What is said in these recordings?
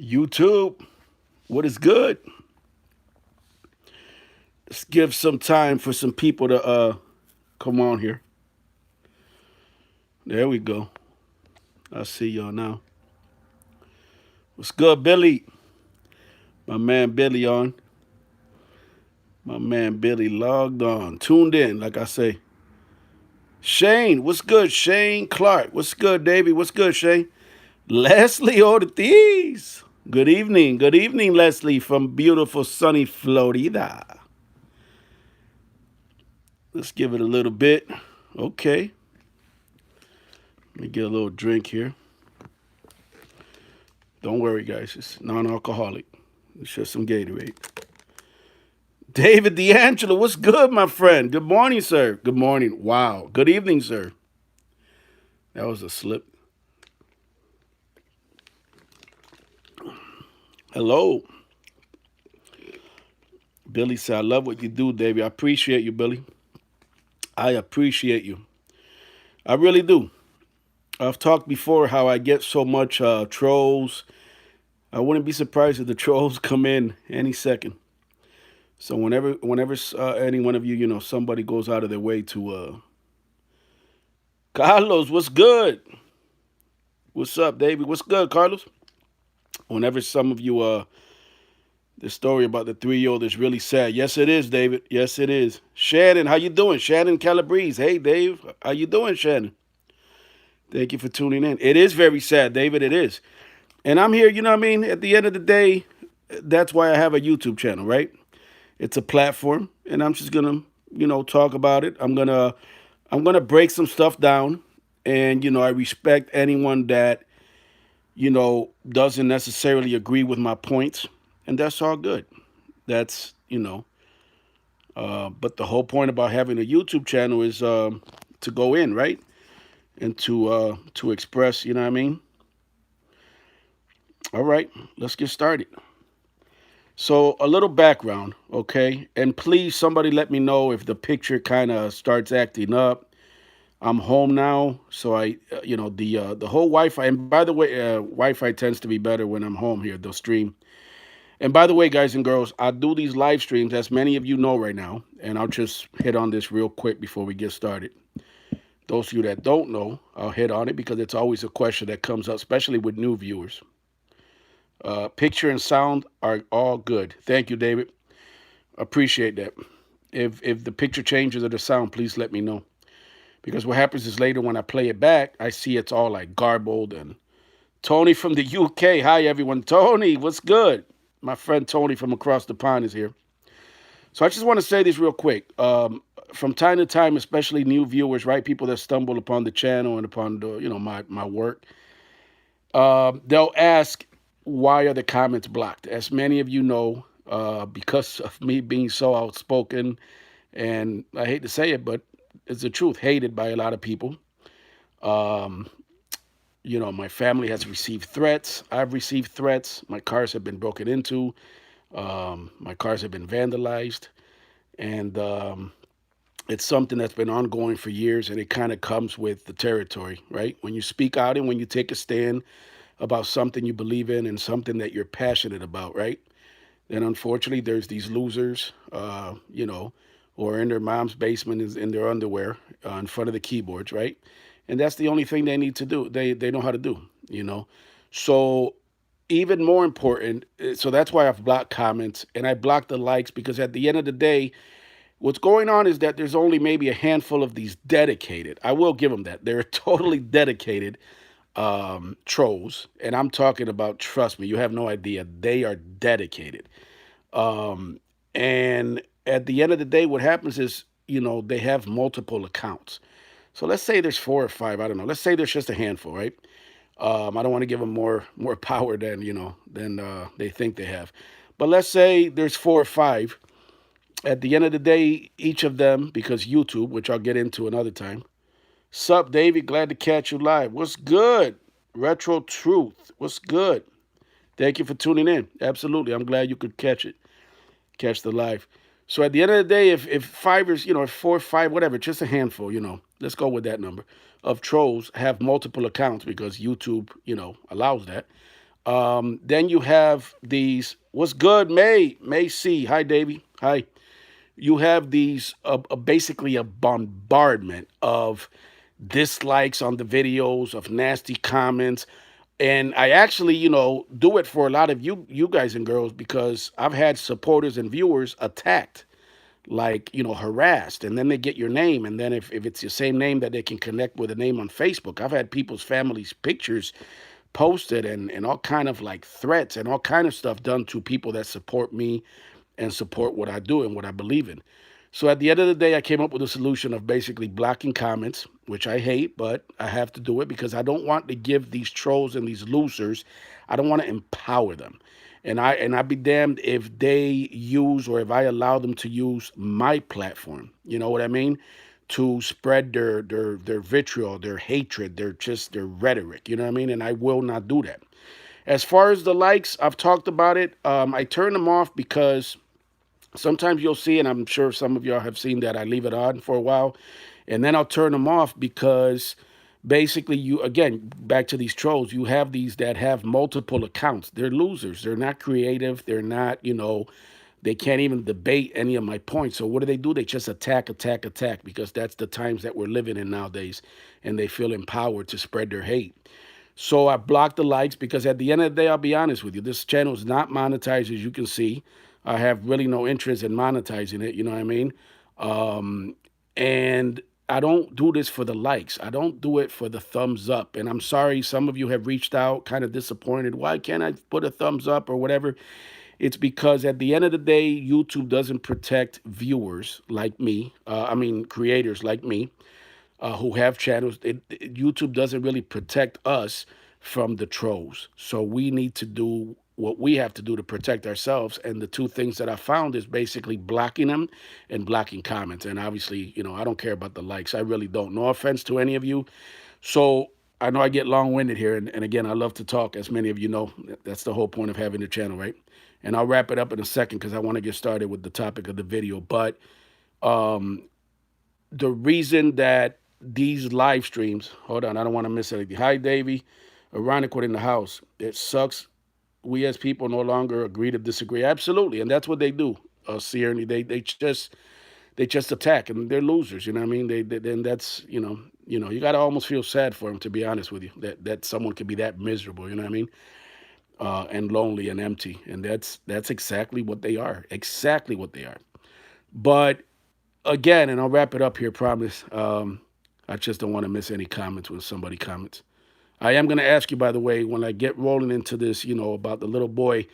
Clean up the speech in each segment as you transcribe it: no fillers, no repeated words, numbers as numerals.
YouTube, what is good? Let's give some time for some people to come on here. There we go. I see y'all now. What's good, Billy? My man Billy on. My man Billy logged on. Tuned in, like I say. Shane, what's good? Shane Clark. What's good, Davey? What's good, Shane? Leslie Ortiz. Good evening. Good evening, Leslie, from beautiful sunny Florida. Let's give it a little bit. Okay. Let me get a little drink here. Don't worry, guys. It's non-alcoholic. It's just some Gatorade. David D'Angelo, what's good, my friend? Good morning, sir. Good morning. Wow. Good evening, sir. That was a slip. Hello. Billy said, I love what you do, David. I appreciate you, Billy. I appreciate you. I really do. I've talked before how I get so much trolls. I wouldn't be surprised if the trolls come in any second. So whenever any one of you, somebody goes out of their way to, Carlos, what's good? What's up, David? What's good, Carlos? Whenever some of you, the story about the 3-year-old is really sad. Yes, it is, David. Yes, it is. Shannon, how you doing? Shannon Calabrese. Hey, Dave. How you doing, Shannon? Thank you for tuning in. It is very sad, David. It is. And I'm here, you know what I mean? At the end of the day, that's why I have a YouTube channel, right? It's a platform, and I'm just gonna, talk about it. I'm gonna break some stuff down, and I respect anyone that, doesn't necessarily agree with my points, and that's all good. That's but the whole point about having a YouTube channel is to go in, right, and to express, you know what I mean. All right, let's get started. So a little background, okay? And please, somebody let me know if the picture kind of starts acting up. I'm home now, so the whole Wi-Fi. And by the way, Wi-Fi tends to be better when I'm home here. They'll stream. And by the way, guys and girls, I do these live streams, as many of you know right now. And I'll just hit on this real quick before we get started. Those of you that don't know, I'll hit on it because it's always a question that comes up, especially with new viewers. Picture and sound are all good. Thank you, David. Appreciate that. If the picture changes or the sound, please let me know. Because what happens is later when I play it back, I see it's all like garbled. And Tony from the UK. Hi, everyone. Tony, what's good? My friend Tony from across the pond is here. So I just want to say this real quick. From time to time, especially new viewers, right? People that stumble upon the channel and upon the, my work, they'll ask, why are the comments blocked? As many of you know, because of me being so outspoken, and I hate to say it, but it's the truth, hated by a lot of people. My family has received threats. I've received threats. My cars have been broken into. My cars have been vandalized. And it's something that's been ongoing for years, and it kind of comes with the territory, right? When you speak out and when you take a stand about something you believe in and something that you're passionate about, right? Then unfortunately, there's these losers, or in their mom's basement in their underwear in front of the keyboards, right? And that's the only thing they need to do. They know how to do, So even more important, so that's why I've blocked comments and I blocked the likes, because at the end of the day, what's going on is that there's only maybe a handful of these dedicated. I will give them that. They're totally dedicated trolls. And I'm talking about, trust me, you have no idea. They are dedicated. And at the end of the day, what happens is, they have multiple accounts. So let's say there's 4 or 5. I don't know. Let's say there's just a handful, right? I don't want to give them more power than they think they have. But let's say there's 4 or 5. At the end of the day, each of them, because YouTube, which I'll get into another time. Sup, Davey? Glad to catch you live. What's good? Retro Truth. What's good? Thank you for tuning in. Absolutely. I'm glad you could catch the live. So at the end of the day, if five is, if 4 or 5, whatever, just a handful, let's go with that number of trolls have multiple accounts because YouTube, allows that. Then you have these. What's good, May? May C. Hi, Davey. Hi. You have these basically a bombardment of dislikes on the videos, of nasty comments. And I actually, do it for a lot of you guys and girls because I've had supporters and viewers attacked, like, harassed, and then they get your name. And then if it's the same name that they can connect with a name on Facebook, I've had people's families' pictures posted and all kind of like threats and all kind of stuff done to people that support me and support what I do and what I believe in. So at the end of the day, I came up with a solution of basically blocking comments, which I hate, but I have to do it because I don't want to give these trolls and these losers, I don't want to empower them. And I'd be damned if they use or if I allow them to use my platform. You know what I mean? To spread their vitriol, their hatred, their rhetoric. You know what I mean? And I will not do that. As far as the likes, I've talked about it. I turn them off because sometimes you'll see, and I'm sure some of y'all have seen that I leave it on for a while, and then I'll turn them off because basically you, again, back to these trolls, you have these that have multiple accounts. They're losers. They're not creative. They're not, they can't even debate any of my points. So what do? They just attack, attack, attack because that's the times that we're living in nowadays, and they feel empowered to spread their hate. So I blocked the likes because at the end of the day, I'll be honest with you, this channel is not monetized, as you can see. I have really no interest in monetizing it, you know what I mean? And I don't do this for the likes. I don't do it for the thumbs up. And I'm sorry, some of you have reached out kind of disappointed. Why can't I put a thumbs up or whatever? It's because at the end of the day, YouTube doesn't protect viewers like me. Creators like me who have channels. YouTube doesn't really protect us from the trolls. So we need to do what we have to do to protect ourselves. And the two things that I found is basically blocking them and blocking comments. And obviously, I don't care about the likes. I really don't. No offense to any of you. So I know I get long-winded here. And again, I love to talk, as many of you know. That's the whole point of having the channel, right? And I'll wrap it up in a second because I want to get started with the topic of the video. But the reason that these live streams, hold on, I don't want to miss anything. Hi, Davey. Ironic in the house. It sucks. We as people no longer agree to disagree. Absolutely, and that's what they do. Sierne, they just attack, and they're losers. You know what I mean? Then that's you got to almost feel sad for them, to be honest with you, that someone could be that miserable. You know what I mean? And lonely and empty, and that's exactly what they are. Exactly what they are. But again, and I'll wrap it up here, promise. I just don't want to miss any comments when somebody comments. I am going to ask you, by the way, when I get rolling into this, about the little boy,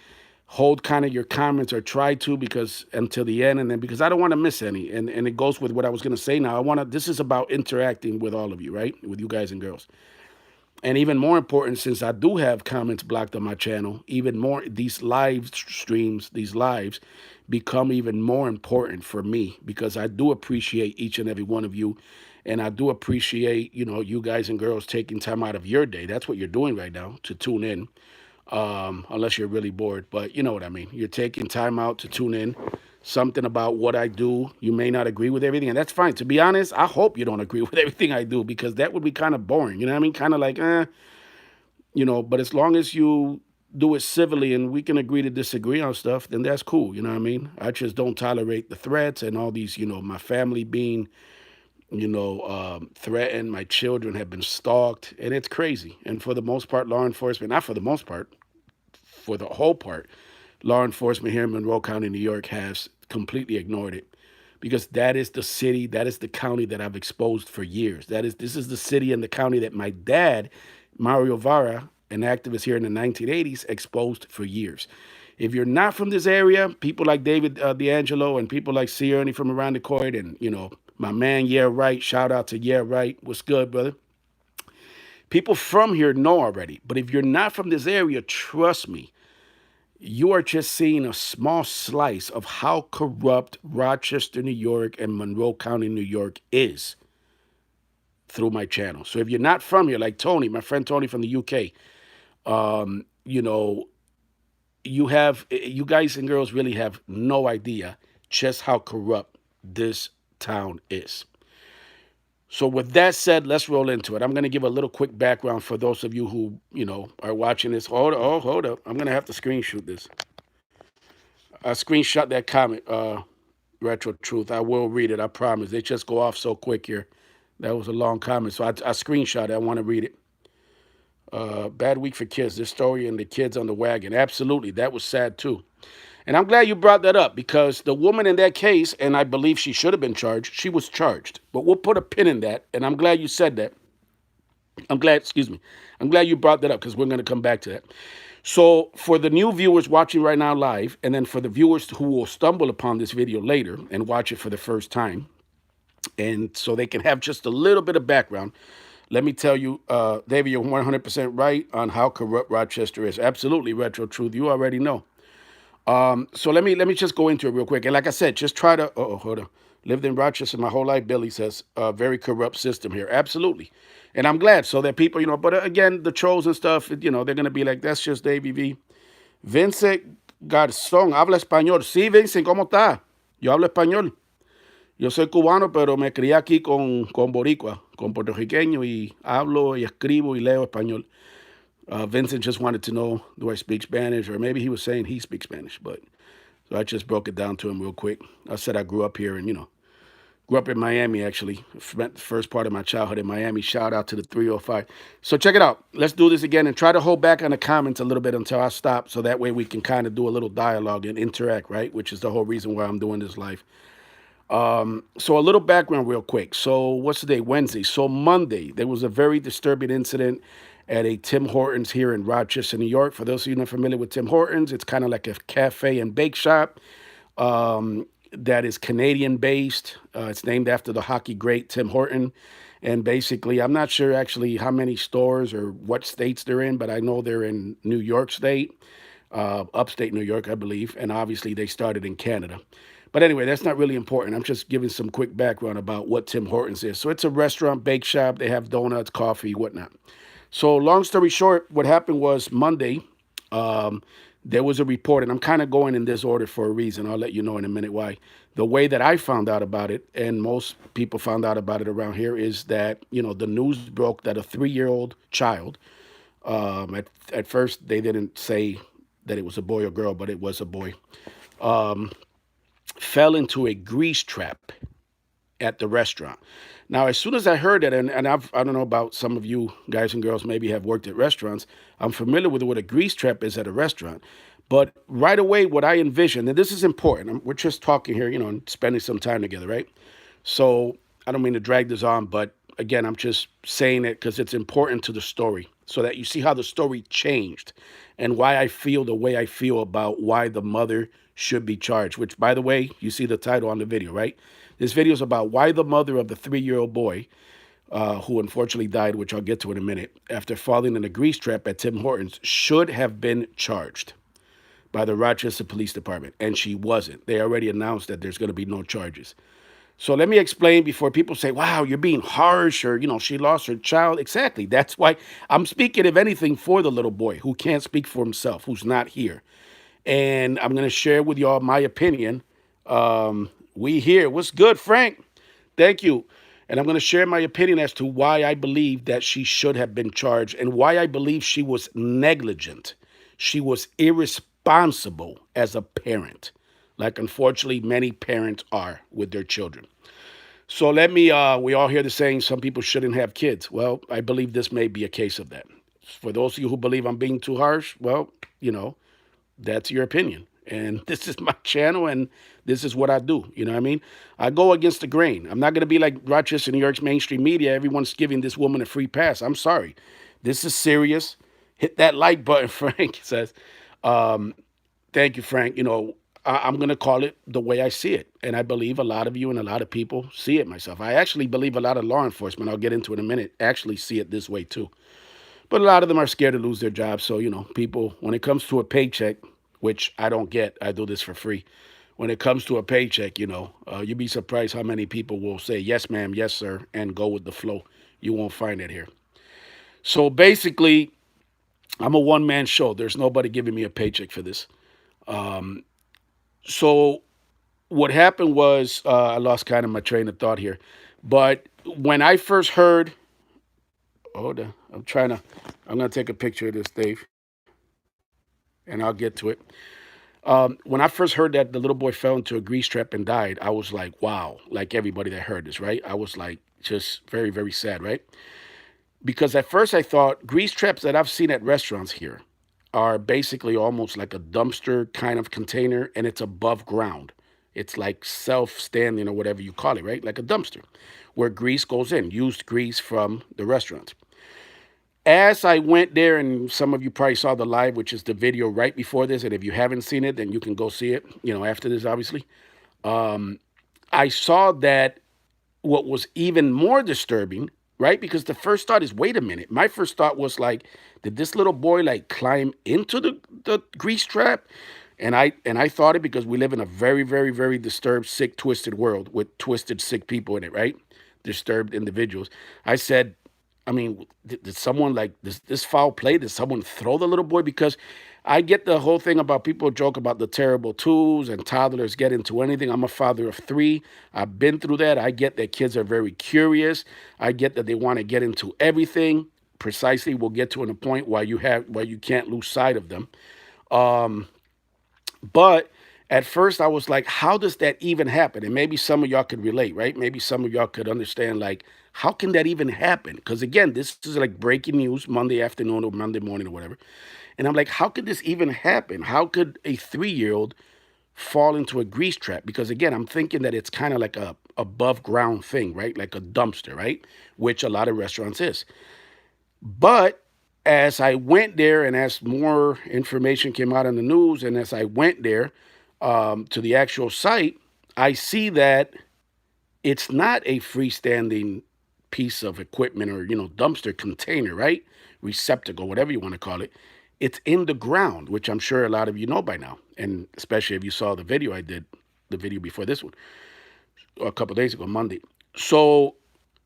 hold kind of your comments or try to because until the end, and then because I don't want to miss any. And it goes with what I was going to say now. This is about interacting with all of you, right? With you guys and girls. And even more important, since I do have comments blocked on my channel, even more, these live streams, these lives become even more important for me because I do appreciate each and every one of you. And I do appreciate, you guys and girls taking time out of your day. That's what you're doing right now, to tune in, unless you're really bored. But you know what I mean. You're taking time out to tune in. Something about what I do. You may not agree with everything, and that's fine. To be honest, I hope you don't agree with everything I do because that would be kind of boring. You know what I mean? Kind of like, but as long as you do it civilly and we can agree to disagree on stuff, then that's cool. You know what I mean? I just don't tolerate the threats and all these, my family being, threatened. My children have been stalked, and it's crazy. And for the most part, law enforcement, not for the most part, for the whole part, law enforcement here in Monroe County, New York, has completely ignored it because that is the city, that is the county that I've exposed for years. This is the city and the county that my dad, Mario Vara, an activist here in the 1980s, exposed for years. If you're not from this area, people like David D'Angelo and people like Sierne from around the court, and my man, Yeah Right, shout out to Yeah Right. What's good, brother? People from here know already. But if you're not from this area, trust me, you are just seeing a small slice of how corrupt Rochester, New York, and Monroe County, New York is. through my channel. So if you're not from here, like Tony, my friend Tony from the UK, you know, you guys and girls really have no idea just how corrupt this town is. So with that said, let's roll into it. I'm going to give a little quick background for those of you who, are watching this. Hold up. I'm going to have to screenshot this. I screenshot that comment, Retro Truth. I will read it, I promise. They just go off so quick here. That was a long comment, so I screenshot it. I want to read it. Bad week for kids. This story and the kids on the wagon. Absolutely. That was sad, too. And I'm glad you brought that up because the woman in that case, and I believe she should have been charged, she was charged. But we'll put a pin in that, and I'm glad you said that. I'm glad you brought that up because we're going to come back to that. So for the new viewers watching right now live, and then for the viewers who will stumble upon this video later and watch it for the first time, and so they can have just a little bit of background, let me tell you, David, you're 100% right on how corrupt Rochester is. Absolutely, Retro Truth. You already know. So let me just go into it real quick. And like I said, just try to, hold on. Lived in Rochester my whole life, Billy says. Very corrupt system here. Absolutely. And I'm glad so that people, but again, the trolls and stuff, they're going to be like, that's just Davy V. Vincent Garzón, habla español. Sí, Vincent, ¿cómo está? Yo hablo español. Yo soy cubano, pero me crié aquí con boricua, con puertorriqueño, y hablo y escribo y leo español. Vincent just wanted to know, do I speak Spanish? Or maybe he was saying he speaks Spanish. But so I just broke it down to him real quick. I said I grew up here and, grew up in Miami, actually. Spent the first part of my childhood in Miami. Shout out to the 305. So check it out. Let's do this again and try to hold back on the comments a little bit until I stop. So that way we can kind of do a little dialogue and interact, right? Which is the whole reason why I'm doing this live. So a little background real quick. So what's the day? Wednesday. So Monday, there was a very disturbing incident at a Tim Hortons here in Rochester, New York. For those of you not familiar with Tim Hortons, it's kind of like a cafe and bake shop that is Canadian based. It's named after the hockey great Tim Horton. And basically, I'm not sure actually how many stores or what states they're in, but I know they're in New York State, upstate New York, I believe. And obviously they started in Canada. But anyway, that's not really important. I'm just giving some quick background about what Tim Hortons is. So it's a restaurant, bake shop. They have donuts, coffee, whatnot. So long story short, what happened was Monday, there was a report, and I'm kind of going in this order for a reason. I'll let you know in a minute why. The way that I found out about it, and most people found out about it around here, is that, the news broke that a 3-year-old child, at first they didn't say that it was a boy or girl, but it was a boy, fell into a grease trap at the restaurant. Now, as soon as I heard that, and I don't know about some of you guys and girls maybe have worked at restaurants, I'm familiar with what a grease trap is at a restaurant. But right away, what I envisioned, and this is important, we're just talking here, and spending some time together, right? So I don't mean to drag this on, but again, I'm just saying it because it's important to the story so that you see how the story changed and why I feel the way I feel about why the mother should be charged, which, by the way, you see the title on the video, right? This video is about why the mother of the 3-year-old boy, who unfortunately died, which I'll get to in a minute, after falling in a grease trap at Tim Hortons, should have been charged by the Rochester Police Department, and she wasn't. They already announced that there's going to be no charges. So let me explain before people say, wow, you're being harsh, or, she lost her child. Exactly. That's why I'm speaking, if anything, for the little boy who can't speak for himself, who's not here. And I'm going to share with y'all my opinion. We here. What's good, Frank? Thank you. And I'm going to share my opinion as to why I believe that she should have been charged and why I believe she was negligent. She was irresponsible as a parent, like unfortunately many parents are with their children. So let me, we all hear the saying, some people shouldn't have kids. Well, I believe this may be a case of that. For those of you who believe I'm being too harsh, well, that's your opinion. And this is my channel, and this is what I do. You know what I mean? I go against the grain. I'm not going to be like Rochester, New York's mainstream media. Everyone's giving this woman a free pass. I'm sorry. This is serious. Hit that like button, Frank says. Thank you, Frank. I'm going to call it the way I see it. And I believe a lot of you and a lot of people see it myself. I actually believe a lot of law enforcement, I'll get into it in a minute, actually see it this way too. But a lot of them are scared to lose their jobs. So, people, when it comes to a paycheck, which I don't get, I do this for free. When it comes to a paycheck, you'd be surprised how many people will say, yes, ma'am, yes, sir, and go with the flow You won't find it here. So basically, I'm a one-man show. There's nobody giving me a paycheck for this. Um, so what happened was I lost kind of my train of thought here. But when I first heard, hold on, I'm going to take a picture of this, Dave, and I'll get to it. When I first heard that the little boy fell into a grease trap and died, I was like, wow, like everybody that heard this, right? I was like, just very, very sad, right? Because at first I thought grease traps that I've seen at restaurants here are basically almost like a dumpster kind of container and it's above ground. It's like self standing or whatever you call it, right? Like a dumpster where grease goes in, used grease from the restaurants. As I went there, and some of you probably saw the live, which is the video right before this, and if you haven't seen it, then you can go see it, after this, obviously. Um, I saw that what was even more disturbing, right? Because the first thought is, wait a minute. My first thought was like, did this little boy like climb into the grease trap? And I thought it because we live in a very, very, very disturbed, sick, twisted world with twisted, sick people in it, right? Disturbed individuals. I said, I mean, did someone like this foul play? Did someone throw the little boy? Because I get the whole thing about people joke about the terrible twos and toddlers get into anything. I'm a father of three. I've been through that. I get that kids are very curious. I get that they want to get into everything. Precisely, we'll get to in a point why you can't lose sight of them. Um, but at first, I was like, how does that even happen? And maybe some of y'all could relate, right? Maybe some of y'all could understand, like, how can that even happen? Because again, this is like breaking news Monday afternoon or Monday morning or whatever. And I'm like, how could this even happen? How could a 3-year-old fall into a grease trap? Because again, I'm thinking that it's kind of like a above ground thing, right? Like a dumpster, right? Which a lot of restaurants is. But as I went there and as more information came out in the news, and as I went there to the actual site, I see that it's not a freestanding piece of equipment or, dumpster container, right? Receptacle, whatever you want to call it. It's in the ground, which I'm sure a lot of you know by now. And especially if you saw the video I did, the video before this one, a couple days ago, Monday. So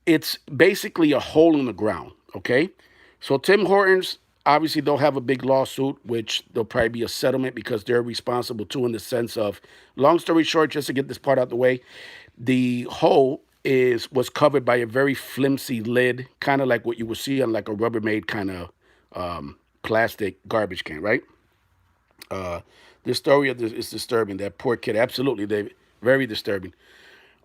it's basically a hole in the ground, okay? So Tim Hortons, obviously they'll have a big lawsuit, which there'll probably be a settlement because they're responsible too in the sense of, long story short, just to get this part out the way, the hole was covered by a very flimsy lid, kind of like what you would see on like a Rubbermaid kind of plastic garbage can, right? Uh, the story of this is disturbing. That poor kid, absolutely, David, very disturbing.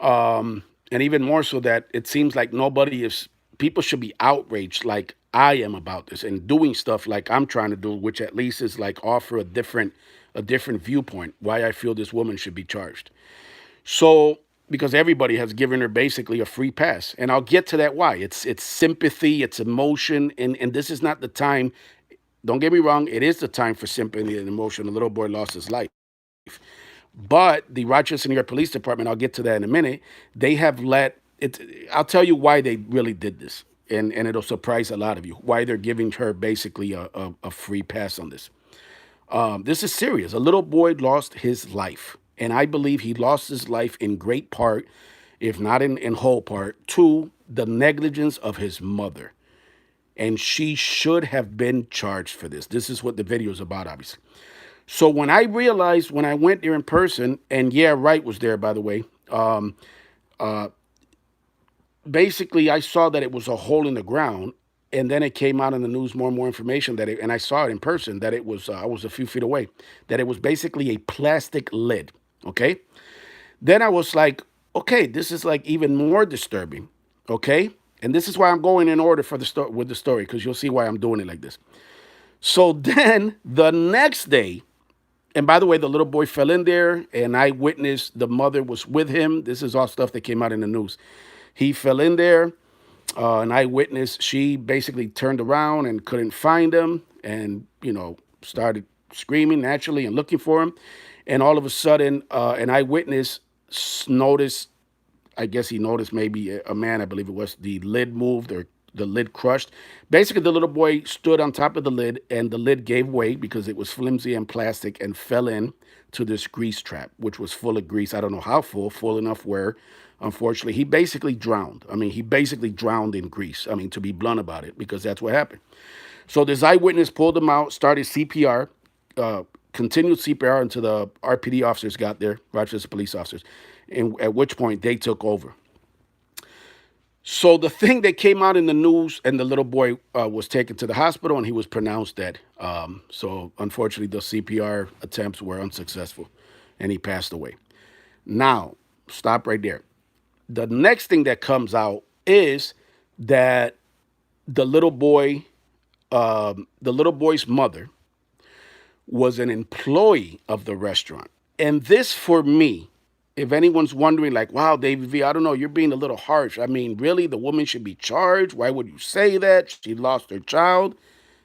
And even more so that it seems like nobody is. People should be outraged, like I am about this, and doing stuff like I'm trying to do, which at least is like offer a different viewpoint. Why I feel this woman should be charged. So because everybody has given her basically a free pass, and I'll get to that why. It's sympathy, it's emotion, and this is not the time. Don't get me wrong, it is the time for sympathy and emotion. The little boy lost his life. But the Rochester, New York Police Department, I'll get to that in a minute, they have let it. I'll tell you why they really did this. And it'll surprise a lot of you why they're giving her basically a free pass on this. This is serious. A little boy lost his life. And I believe he lost his life in great part, if not in whole part, to the negligence of his mother. And she should have been charged for this. This is what the video is about, obviously. So when I realized when I went there in person, and yeah, Wright was there, by the way. Uh, Basically, I saw that it was a hole in the ground, and then it came out in the news more and more information and I saw it in person that it was I was a few feet away, that it was basically a plastic lid. Okay, then I was like, okay, this is like even more disturbing. Okay, and this is why I'm going in order for the story with the story because you'll see why I'm doing it like this. So then the next day, and by the way, the little boy fell in there, and I witnessed the mother was with him. This is all stuff that came out in the news. He fell in there, and I witnessed she basically turned around and couldn't find him, and started screaming naturally and looking for him. And all of a sudden, an eyewitness noticed. I guess he noticed maybe a man. I believe it was the lid moved or the lid crushed. Basically, the little boy stood on top of the lid, and the lid gave way because it was flimsy and plastic and fell in to this grease trap, which was full of grease. I don't know how full enough where, unfortunately, he basically drowned. I mean, he basically drowned in grease. I mean, to be blunt about it, because that's what happened. So this eyewitness pulled him out, started CPR, continued CPR until the RPD officers got there, Rochester police officers, and at which point they took over. So the thing that came out in the news, and the little boy was taken to the hospital, and he was pronounced dead. So unfortunately, the CPR attempts were unsuccessful, and he passed away. Now, stop right there. The next thing that comes out is that the little boy, the little boy's mother, was an employee of the restaurant, and this for me, if anyone's wondering, like, wow, Davey V, I don't know, you're being a little harsh. I mean, really, the woman should be charged. Why would you say that? She lost her child.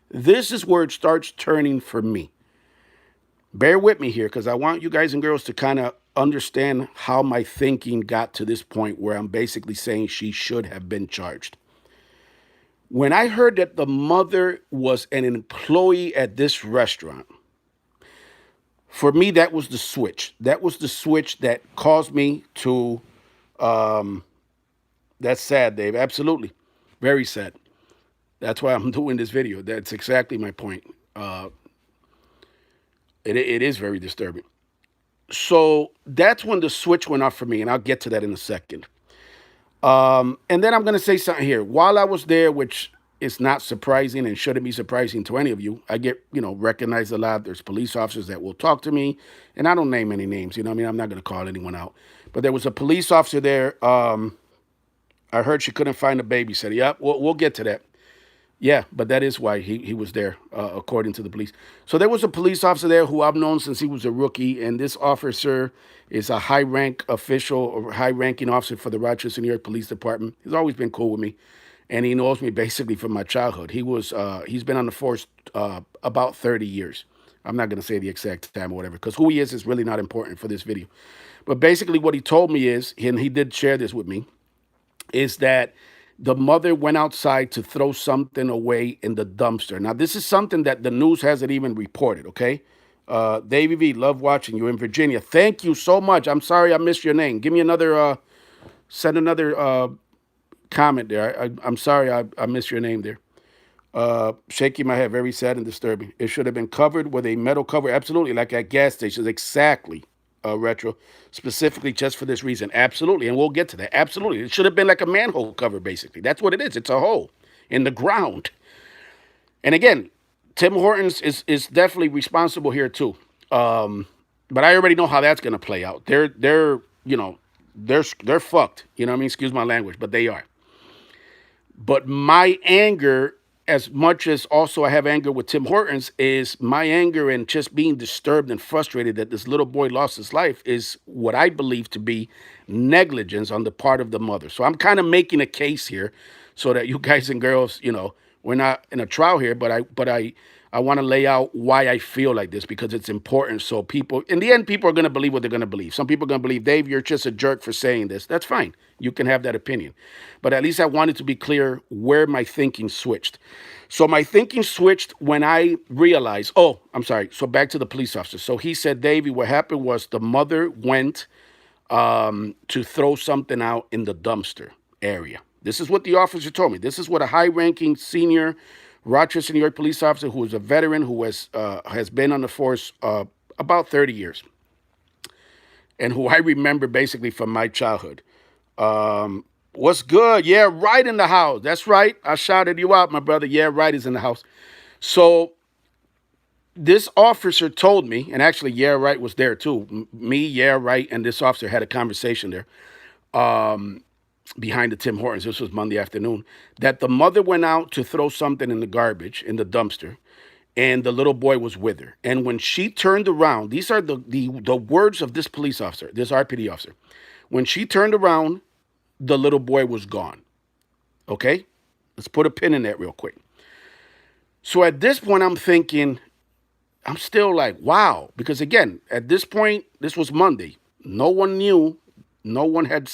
This is where it starts turning for me. Bear with me here, because I want you guys and girls to kind of understand how my thinking got to this point where I'm basically saying she should have been charged. When I heard that the mother was an employee at this restaurant, for me, that was the switch. That was the switch that caused me to, that's sad, Dave. Absolutely. Very sad. That's why I'm doing this video. That's exactly my point. It is very disturbing. So that's when the switch went off for me, and I'll get to that in a second. And then I'm going to say something here. While I was there, which is not surprising and shouldn't be surprising to any of you, I get, recognized a lot. There's police officers that will talk to me, and I don't name any names. You know what I mean? I'm not going to call anyone out. But there was a police officer there. I heard she couldn't find a babysitter. Yeah, we'll get to that. Yeah, but that is why he was there, according to the police. So there was a police officer there who I've known since he was a rookie, and this officer is a high-rank official or high-ranking officer for the Rochester, New York Police Department. He's always been cool with me, and he knows me basically from my childhood. He's been on the force about 30 years. I'm not going to say the exact time or whatever, because who he is really not important for this video. But basically what he told me is, and he did share this with me, is that the mother went outside to throw something away in the dumpster. Now, this is something that the news hasn't even reported, okay? Davey V, love watching you in Virginia. Thank you so much. I'm sorry I missed your name. Give me another, send another comment there. I'm sorry I missed your name there. Shaking my head, very sad and disturbing. It should have been covered with a metal cover. Absolutely, like at gas stations. Exactly. Retro, specifically just for this reason. Absolutely, and we'll get to that. Absolutely. It should have been like a manhole cover, basically. That's what it is. It's a hole in the ground. And again, Tim Hortons is definitely responsible here too. But I already know how that's going to play out. They're fucked. You know what I mean? Excuse my language, but they are. But my anger, as much as also I have anger with Tim Hortons, is my anger and just being disturbed and frustrated that this little boy lost his life is what I believe to be negligence on the part of the mother. So I'm kind of making a case here so that you guys and girls, we're not in a trial here, but I want to lay out why I feel like this, because it's important. So people, in the end, people are going to believe what they're going to believe. Some people are going to believe, Dave, you're just a jerk for saying this. That's fine. You can have that opinion. But at least I wanted to be clear where my thinking switched. So my thinking switched when I realized, I'm sorry. So back to the police officer. So he said, Davey, what happened was the mother went to throw something out in the dumpster area. This is what the officer told me. This is what a high-ranking senior Rochester, New York police officer who is a veteran who has been on the force about 30 years, and who I remember basically from my childhood. What's good? Yeah, right in the house. That's right. I shouted you out, my brother. Yeah, right is in the house. So this officer told me, and actually, yeah, right was there too. Me, yeah, right, and this officer had a conversation there. Behind the Tim Hortons, this was Monday afternoon, that the mother went out to throw something in the garbage, in the dumpster, and the little boy was with her. And when she turned around, these are the words of this police officer, this RPD officer. When she turned around, the little boy was gone. Okay? Let's put a pin in that real quick. So at this point, I'm thinking, I'm still like, wow. Because again, at this point, this was Monday. No one knew. No one had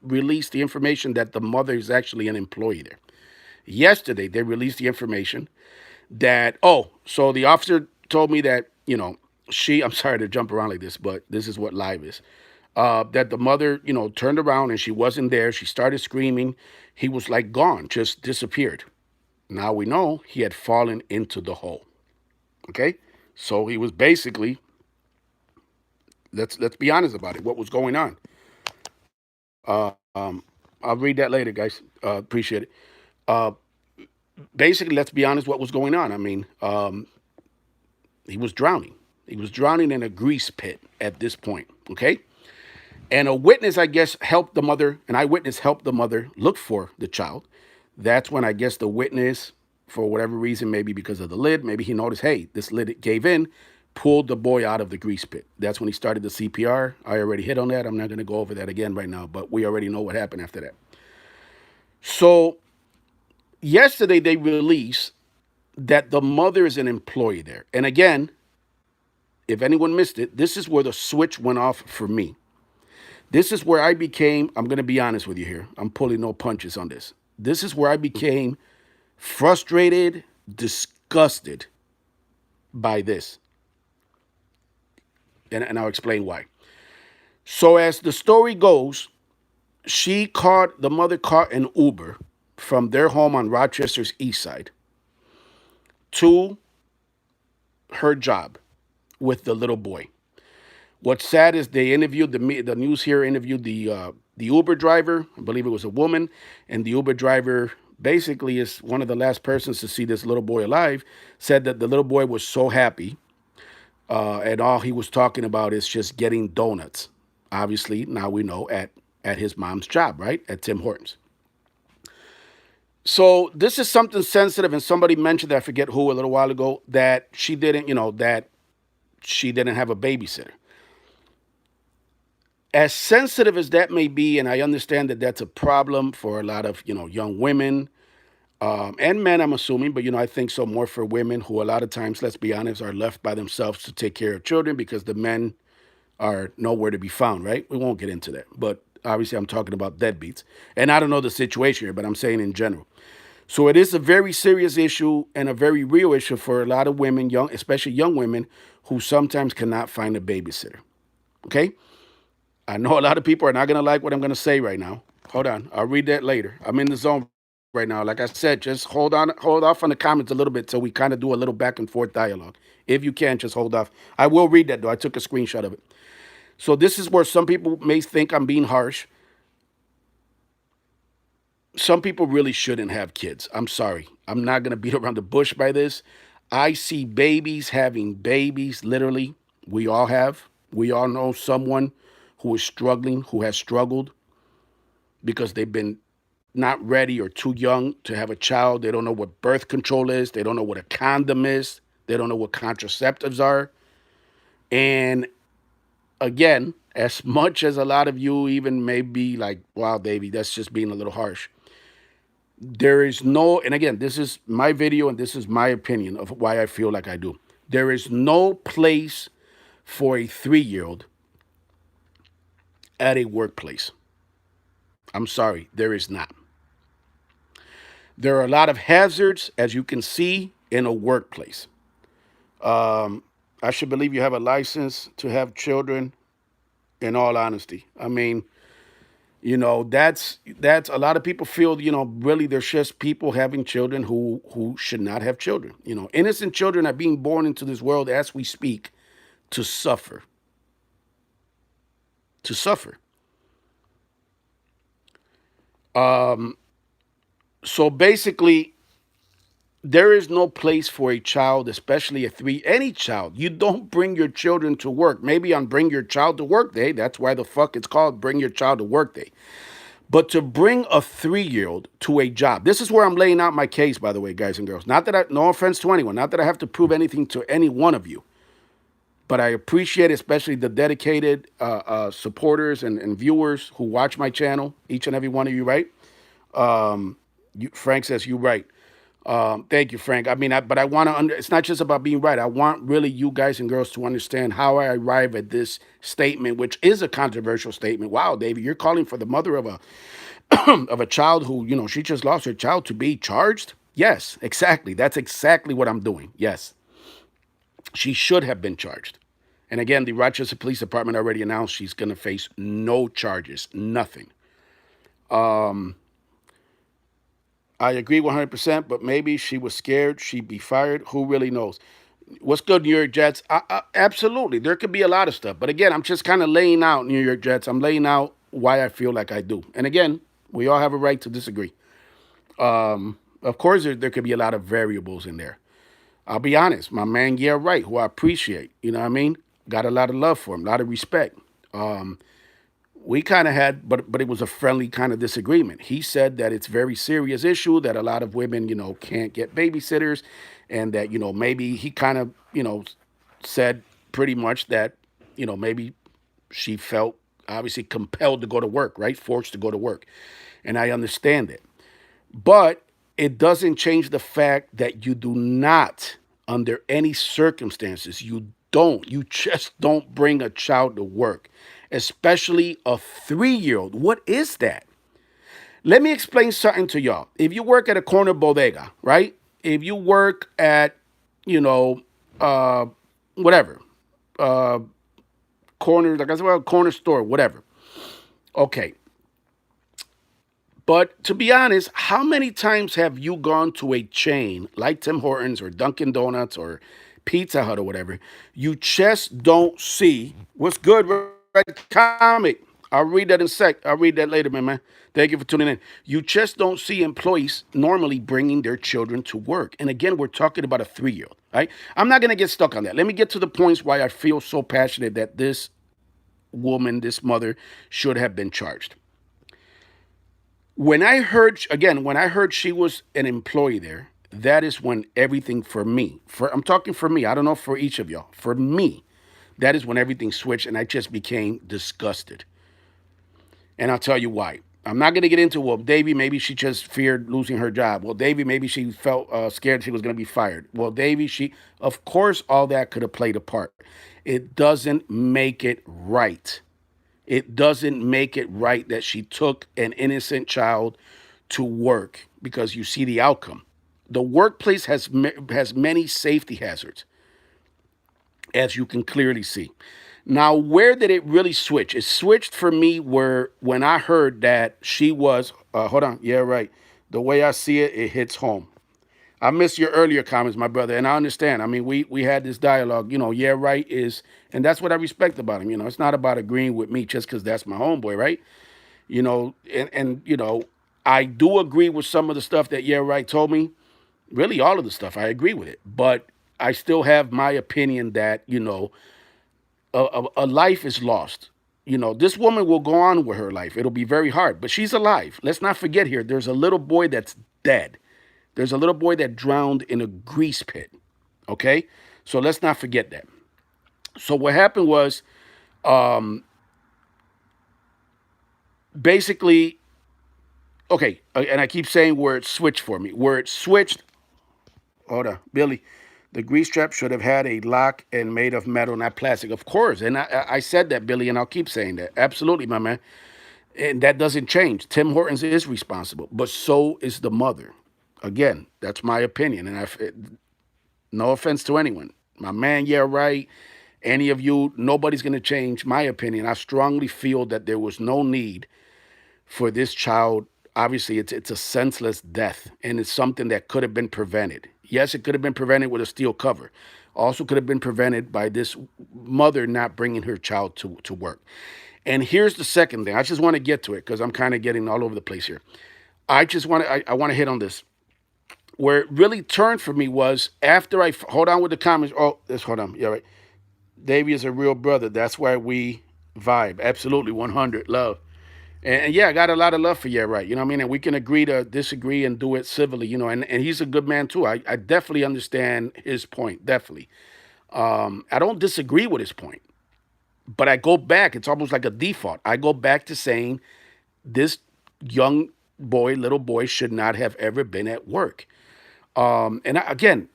released the information that the mother is actually an employee there. Yesterday, they released the information that, oh, so the officer told me that, I'm sorry to jump around like this, but this is what live is. That the mother, turned around and she wasn't there. She started screaming. He was like gone, just disappeared. Now we know he had fallen into the hole. Okay? So he was basically, let's be honest about it, what was going on. I'll read that later, guys. Appreciate it. Uh, Basically, let's be honest, what was going on. I mean, he was drowning. He was drowning in a grease pit at this point. Okay? And a witness, I guess, helped the mother, an eyewitness helped the mother look for the child. That's when I guess the witness, for whatever reason, maybe because of the lid, maybe he noticed, hey, this lid gave in, pulled the boy out of the grease pit. That's when he started the CPR. I already hit on that. I'm not going to go over that again right now, but we already know what happened after that. So yesterday they released that the mother is an employee there. And again, if anyone missed it, this is where the switch went off for me. This is where I became, I'm going to be honest with you here. I'm pulling no punches on this. This is where I became frustrated, disgusted by this. And I'll explain why. So, as the story goes, the mother caught an Uber from their home on Rochester's east side to her job with the little boy. What's sad is they interviewed the news here interviewed the Uber driver. I believe it was a woman, and the Uber driver basically is one of the last persons to see this little boy alive. Said that the little boy was so happy, and all he was talking about is just getting donuts. Obviously, now we know at his mom's job, right, at Tim Hortons. So this is something sensitive, and somebody mentioned, I forget who, a little while ago, that she didn't, that she didn't have a babysitter. As sensitive as that may be, and I understand that that's a problem for a lot of young women and men, I'm assuming, but I think so more for women who a lot of times, let's be honest, are left by themselves to take care of children because the men are nowhere to be found. Right? We won't get into that, but obviously I'm talking about deadbeats, and I don't know the situation here, but I'm saying in general. So it is a very serious issue and a very real issue for a lot of women, especially young women, who sometimes cannot find a babysitter. Okay? I know a lot of people are not going to like what I'm going to say right now. Hold on. I'll read that later. I'm in the zone right now. Like I said, just hold off on the comments a little bit so we kind of do a little back and forth dialogue. If you can, just hold off. I will read that, though. I took a screenshot of it. So this is where some people may think I'm being harsh. Some people really shouldn't have kids. I'm sorry. I'm not going to beat around the bush by this. I see babies having babies, literally. We all have. We all know someone who is struggling, who has struggled because they've been not ready or too young to have a child. They don't know what birth control is. They don't know what a condom is. They don't know what contraceptives are. And again, as much as a lot of you even may be like, wow, Davey, that's just being a little harsh. There is no, and again, this is my video and this is my opinion of why I feel like I do. There is no place for a 3-year-old at a workplace. I'm sorry, there is not. There are a lot of hazards, as you can see, in a workplace. I should believe you have a license to have children, in all honesty. I mean, that's a lot of people feel, really there's just people having children who should not have children. Innocent children are being born into this world as we speak to suffer. To suffer. So basically, there is no place for a child, especially any child. You don't bring your children to work. Maybe on Bring Your Child to Work Day. That's why the fuck it's called Bring Your Child to Work Day. But to bring a 3-year-old to a job, this is where I'm laying out my case, by the way, guys and girls. No offense to anyone, not that I have to prove anything to any one of you, but I appreciate especially the dedicated supporters and viewers who watch my channel, each and every one of you, right? Frank says, you're right. Thank you, Frank. I mean, but I want to, it's not just about being right. I want really you guys and girls to understand how I arrive at this statement, which is a controversial statement. Wow, David, you're calling for the mother of of a child who, she just lost her child to be charged? Yes, exactly. That's exactly what I'm doing. Yes, she should have been charged. And again, the Rochester Police Department already announced she's going to face no charges, nothing. I agree 100%, but maybe she was scared she'd be fired. Who really knows? What's good, New York Jets? Absolutely. There could be a lot of stuff. But again, I'm just kind of laying out New York Jets. I'm laying out why I feel like I do. And again, we all have a right to disagree. Of course, there could be a lot of variables in there. I'll be honest. My man, yeah, right, who I appreciate. You know what I mean? Got a lot of love for him, a lot of respect. We kind of had, but it was a friendly kind of disagreement. He said that it's a very serious issue that a lot of women, can't get babysitters, and that maybe he kind of said pretty much that maybe she felt obviously compelled to go to work, right, forced to go to work, and I understand it, but it doesn't change the fact that you do not, under any circumstances, you just don't bring a child to work, especially a 3-year-old. What is that? Let me explain something to y'all. If you work at a corner bodega, right? If you work at, you know, uh, whatever, uh, corner, like I said, well, corner store, whatever. Okay. But to be honest, how many times have you gone to a chain like Tim Hortons or Dunkin' Donuts or Pizza Hut or whatever? You just don't see what's good, right? Comic. I'll read that in a sec. I'll read that later, man. Thank you for tuning in. You just don't see employees normally bringing their children to work. And again, we're talking about a 3-year-old, right? I'm not going to get stuck on that. Let me get to the points why I feel so passionate that this woman, this mother, should have been charged. When I heard she was an employee there, that is when everything for me, I'm talking for me, I don't know for each of y'all, for me, that is when everything switched and I just became disgusted. And I'll tell you why. I'm not going to get into, well, Davy, maybe she just feared losing her job. Well, Davy, maybe she felt scared she was going to be fired. Well, Davy, of course, all that could have played a part. It doesn't make it right. It doesn't make it right that she took an innocent child to work because you see the outcome. The workplace has many safety hazards, as you can clearly see. Now, where did it really switch? It switched for me where when I heard that she was, hold on, yeah, right. The way I see it, it hits home. I missed your earlier comments, my brother, and I understand. I mean, we had this dialogue. Yeah, right is, and that's what I respect about him. It's not about agreeing with me just because that's my homeboy, right? And I do agree with some of the stuff that yeah, right told me. Really, all of the stuff I agree with it, but I still have my opinion that a life is lost. This woman will go on with her life. It'll be very hard, but she's alive. Let's not forget here. There's a little boy that's dead. There's a little boy that drowned in a grease pit. Okay? So let's not forget that. So what happened was basically, okay, and I keep saying where it switched for me. Where it switched, hold on, Billy, the grease trap should have had a lock and made of metal, not plastic. Of course. And I said that, Billy, and I'll keep saying that. Absolutely, my man. And that doesn't change. Tim Hortons is responsible, but so is the mother. Again, that's my opinion. And no offense to anyone. My man, yeah, right. Any of you, nobody's going to change my opinion. I strongly feel that there was no need for this child. Obviously, it's a senseless death, and it's something that could have been prevented. Yes, it could have been prevented with a steel cover. Also could have been prevented by this mother not bringing her child to work. And here's the second thing. I just want to get to it because I'm kind of getting all over the place here. I want to hit on this. Where it really turned for me was after hold on with the comments. Oh, let's hold on. Yeah, right. Davey is a real brother. That's why we vibe. Absolutely, 100 love. And yeah, I got a lot of love for you, right? You know what I mean? And we can agree to disagree and do it civilly, and he's a good man too. I definitely understand his point, definitely. I don't disagree with his point, but I go back, it's almost like a default. I go back to saying this young boy, little boy, should not have ever been at work. Again,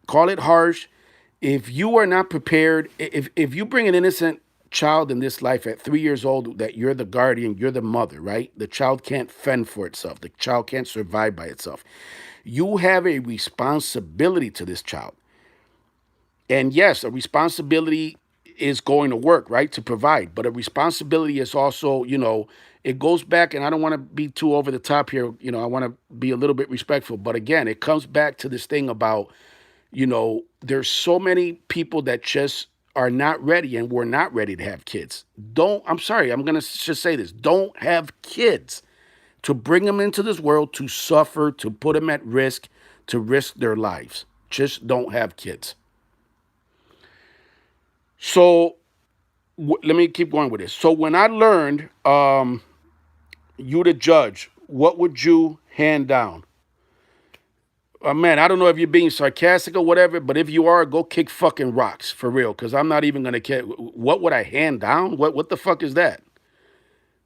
call it harsh. If you are not prepared, if you bring an innocent child in this life at 3 years old that you're the guardian, you're the mother, right? The child can't fend for itself. The child can't survive by itself. You have a responsibility to this child. And yes, a responsibility is going to work, right? To provide. But a responsibility is also, it goes back, and I don't want to be too over the top here. I want to be a little bit respectful. But again, it comes back to this thing about, there's so many people that just are not ready and we're not ready to have kids. I'm sorry, I'm going to just say this. Don't have kids to bring them into this world to suffer, to put them at risk, to risk their lives. Just don't have kids. So let me keep going with this. So when I learned you the judge, what would you hand down? Man, I don't know if you're being sarcastic or whatever, but if you are, go kick fucking rocks for real, because I'm not even gonna care. What would I hand down? What the fuck is that?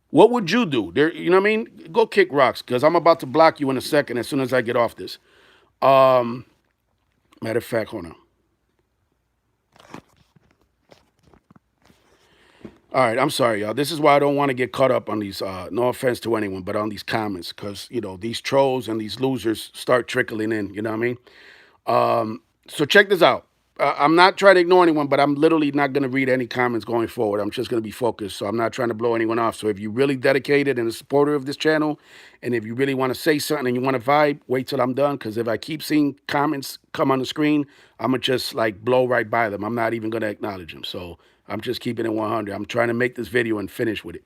What would you do? There, you know what I mean? Go kick rocks, because I'm about to block you in a second as soon as I get off this. Um, Matter of fact, hold on. All right, I'm sorry, y'all. This is why I don't want to get caught up on these. No offense to anyone, but on these comments, because these trolls and these losers start trickling in. You know what I mean? So check this out. I'm not trying to ignore anyone, but I'm literally not going to read any comments going forward. I'm just going to be focused. So I'm not trying to blow anyone off. So if you're really dedicated and a supporter of this channel, and if you really want to say something and you want to vibe, wait till I'm done. Because if I keep seeing comments come on the screen, I'm going to just like blow right by them. I'm not even going to acknowledge them. So I'm just keeping it 100. I'm trying to make this video and finish with it.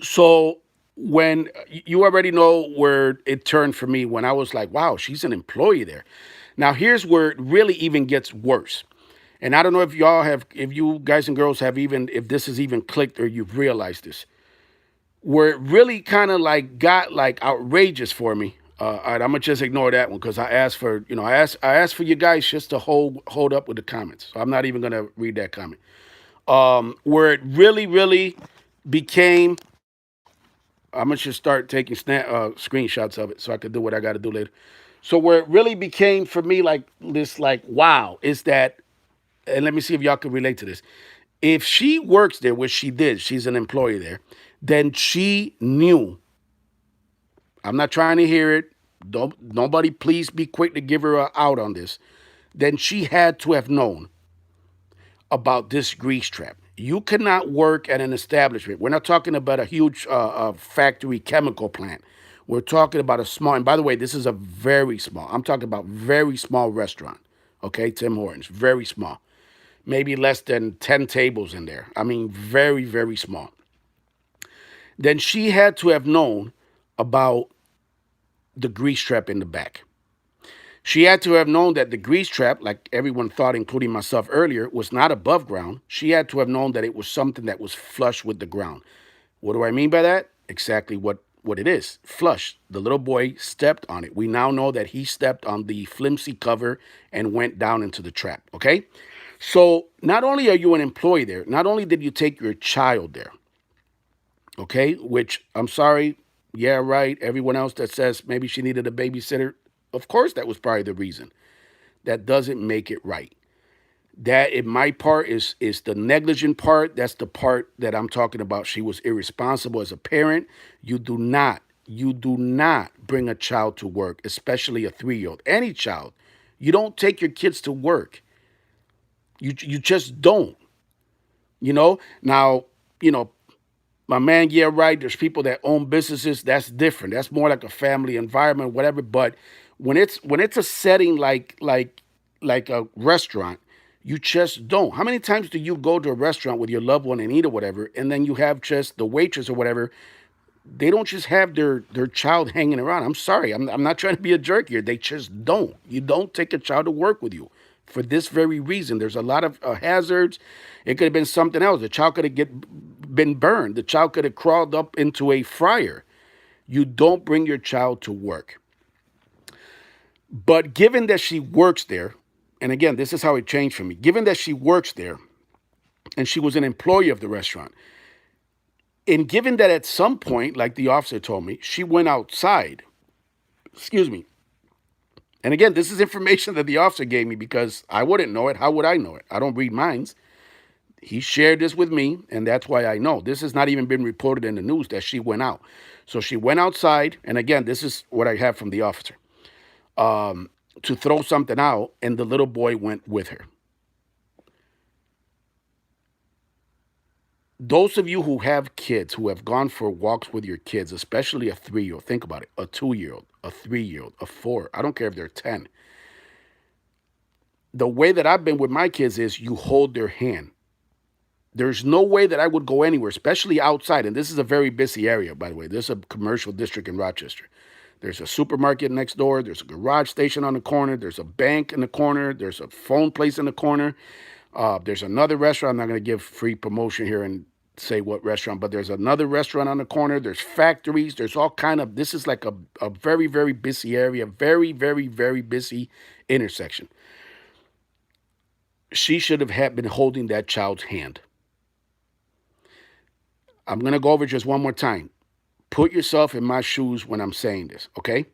So when you already know where it turned for me, when I was like, wow, she's an employee there. Now here's where it really even gets worse. And I don't know if if you guys and girls have even, if this has even clicked or you've realized this, where it really kind of like got like outrageous for me. All right, I'm gonna just ignore that one because I asked for, I asked for you guys just to hold up with the comments. So I'm not even gonna read that comment. Where it really became, I'm gonna just start taking screenshots of it so I could do what I got to do later. So where it really became for me like this, like wow, is that, and let me see if y'all can relate to this. If she works there, which she did, she's an employee there, then she knew. I'm not trying to hear it. Don't nobody please be quick to give her a out on this. Then she had to have known about this grease trap. You cannot work at an establishment. We're not talking about a huge factory chemical plant. We're talking about a small, and by the way, this is a very small, I'm talking about very small restaurant. Okay, Tim Hortons, very small. Maybe less than 10 tables in there. I mean, very small. Then she had to have known about the grease trap in the back. She had to have known that the grease trap, like everyone thought, including myself earlier, was not above ground. She had to have known that it was something that was flush with the ground. What do I mean by that? Exactly what it is. Flush. The little boy stepped on it. We now know that he stepped on the flimsy cover and went down into the trap, okay? So not only are you an employee there, not only did you take your child there, okay, which I'm sorry, yeah, right, everyone else that says maybe she needed a babysitter, of course that was probably the reason. That doesn't make it right. That in my part is the negligent part. That's the part that I'm talking about. She was irresponsible as a parent. You do not bring a child to work, especially a 3-year-old. Any child. You don't take your kids to work. You just don't. Now, my man, yeah, right. There's people that own businesses. That's different. That's more like a family environment, whatever. But when it's a setting like a restaurant, you just don't. How many times do you go to a restaurant with your loved one and eat or whatever, and then you have just the waitress or whatever? They don't just have their child hanging around. I'm sorry. I'm not trying to be a jerk here. They just don't. You don't take a child to work with you for this very reason. There's a lot of hazards. It could have been something else. The child could have been burned. The child could have crawled up into a fryer. You don't bring your child to work. But given that she works there, and again, this is how it changed for me. Given that she works there and she was an employee of the restaurant, and given that at some point, like the officer told me, she went outside, excuse me. And again, this is information that the officer gave me because I wouldn't know it. How would I know it? I don't read minds. He shared this with me, and that's why I know. This has not even been reported in the news that she went out. So she went outside, and again, this is what I have from the officer, to throw something out, and the little boy went with her. Those of you who have kids, who have gone for walks with your kids, especially a 3-year-old, think about it, a 2-year-old, a 3-year-old, a 4, I don't care if they're 10. The way that I've been with my kids is you hold their hand. There's no way that I would go anywhere, especially outside. And this is a very busy area, by the way. There's a commercial district in Rochester. There's a supermarket next door. There's a garage station on the corner. There's a bank in the corner. There's a phone place in the corner. There's another restaurant. I'm not going to give free promotion here and say what restaurant, but there's another restaurant on the corner. There's factories. There's all kind of, this is like a very, very busy area. Very, very, very busy intersection. She should have been holding that child's hand. I'm going to go over just one more time. Put yourself in my shoes when I'm saying this, okay?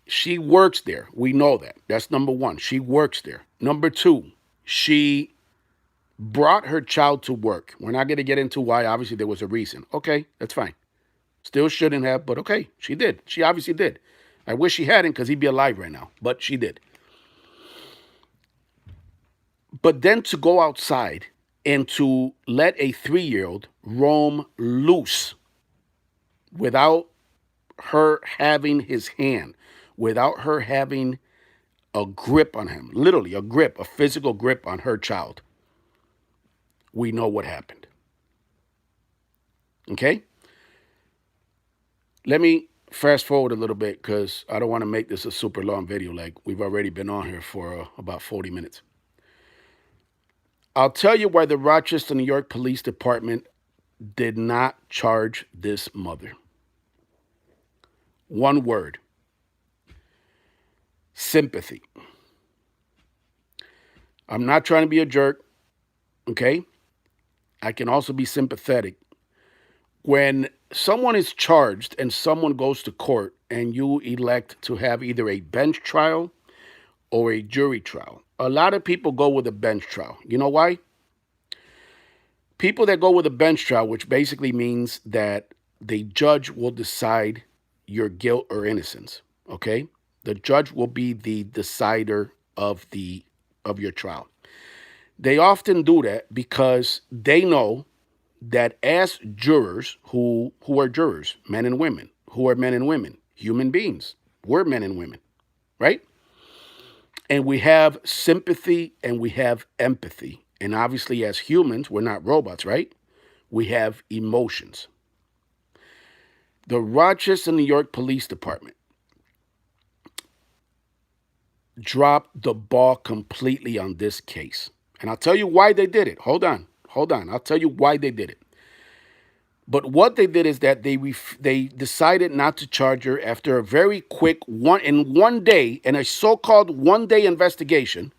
She works there. We know that. That's number one. She works there. Number two, she brought her child to work. We're not going to get into why. Obviously, there was a reason. Okay, that's fine. Still shouldn't have, but okay, she did. She obviously did. I wish she hadn't because he'd be alive right now, but she did. But then to go outside and to let a 3-year-old roam loose without her having his hand, without her having a grip on him, literally a grip, a physical grip on her child, we know what happened. Okay? Let me fast forward a little bit because I don't want to make this a super long video. Like, we've already been on here for about 40 minutes. I'll tell you why the Rochester, New York Police Department did not charge this mother. One word: sympathy. I'm not trying to be a jerk, okay? I can also be sympathetic. When someone is charged and someone goes to court and you elect to have either a bench trial or a jury trial, a lot of people go with a bench trial. You know why? People that go with a bench trial, which basically means that the judge will decide your guilt or innocence, okay? The judge will be the decider of your trial. They often do that because they know that as jurors, who are jurors, men and women, who are men and women, human beings, we're men and women, right? And we have sympathy and we have empathy. And obviously, as humans, we're not robots, right? We have emotions. The Rochester, New York Police Department dropped the ball completely on this case. And I'll tell you why they did it. Hold on. I'll tell you why they did it. But what they did is that they decided not to charge her after a very quick one day, in a so-called one-day investigation.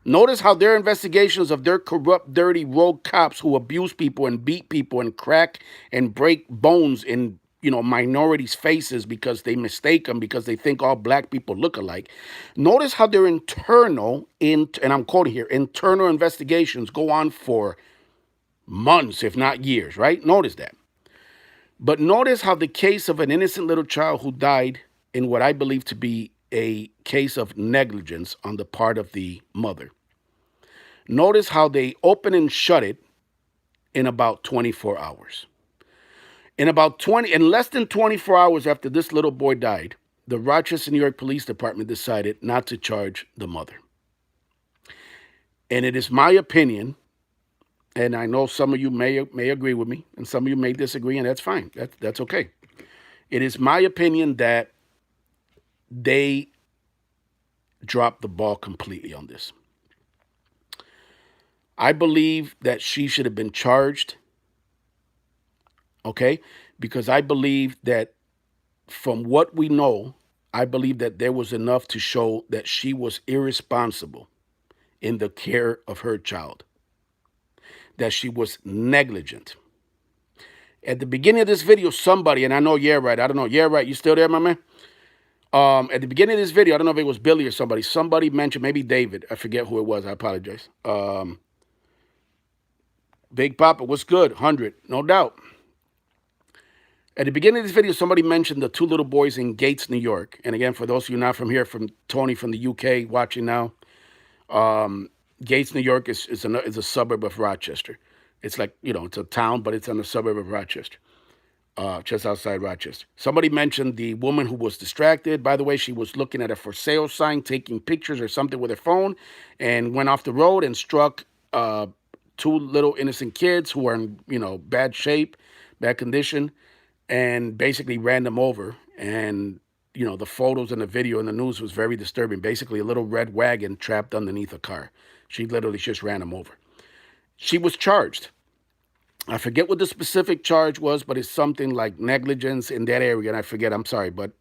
Notice how their investigations of their corrupt, dirty, rogue cops who abuse people and beat people and crack and break bones in, minorities' faces because they mistake them because they think all black people look alike. Notice how their internal, and I'm quoting here, internal investigations go on for months, if not years, right? Notice that. But notice how the case of an innocent little child who died in what I believe to be a case of negligence on the part of the mother. Notice how they open and shut it in about 24 hours. In less than 24 hours after this little boy died, the Rochester, New York Police Department decided not to charge the mother. And it is my opinion, and I know some of you may agree with me, and some of you may disagree, and that's fine. That's okay. It is my opinion that they dropped the ball completely on this. I believe that she should have been charged, okay? Because I believe that from what we know, I believe that there was enough to show that she was irresponsible in the care of her child, that she was negligent. At the beginning of this video, somebody, and I know Yeah Right, I don't know, Yeah Right, you still there, my man? At the beginning of this video, I don't know if it was Billy or somebody mentioned, maybe David, I forget who it was, I apologize. Big Papa, what's good? 100, no doubt. At the beginning of this video, somebody mentioned the two little boys in Gates, New York. And again, for those of you not from here, from Tony from the UK watching now, Gates, New York is a suburb of Rochester. It's like, it's a town, but it's in a suburb of Rochester, just outside Rochester. Somebody mentioned the woman who was distracted. By the way, she was looking at a for sale sign, taking pictures or something with her phone, and went off the road and struck two little innocent kids who are in, bad shape, bad condition, and basically ran them over. And, the photos and the video in the news was very disturbing. Basically, a little red wagon trapped underneath a car. She literally just ran them over. She was charged. I forget what the specific charge was, but it's something like negligence in that area. And I forget, I'm sorry, but,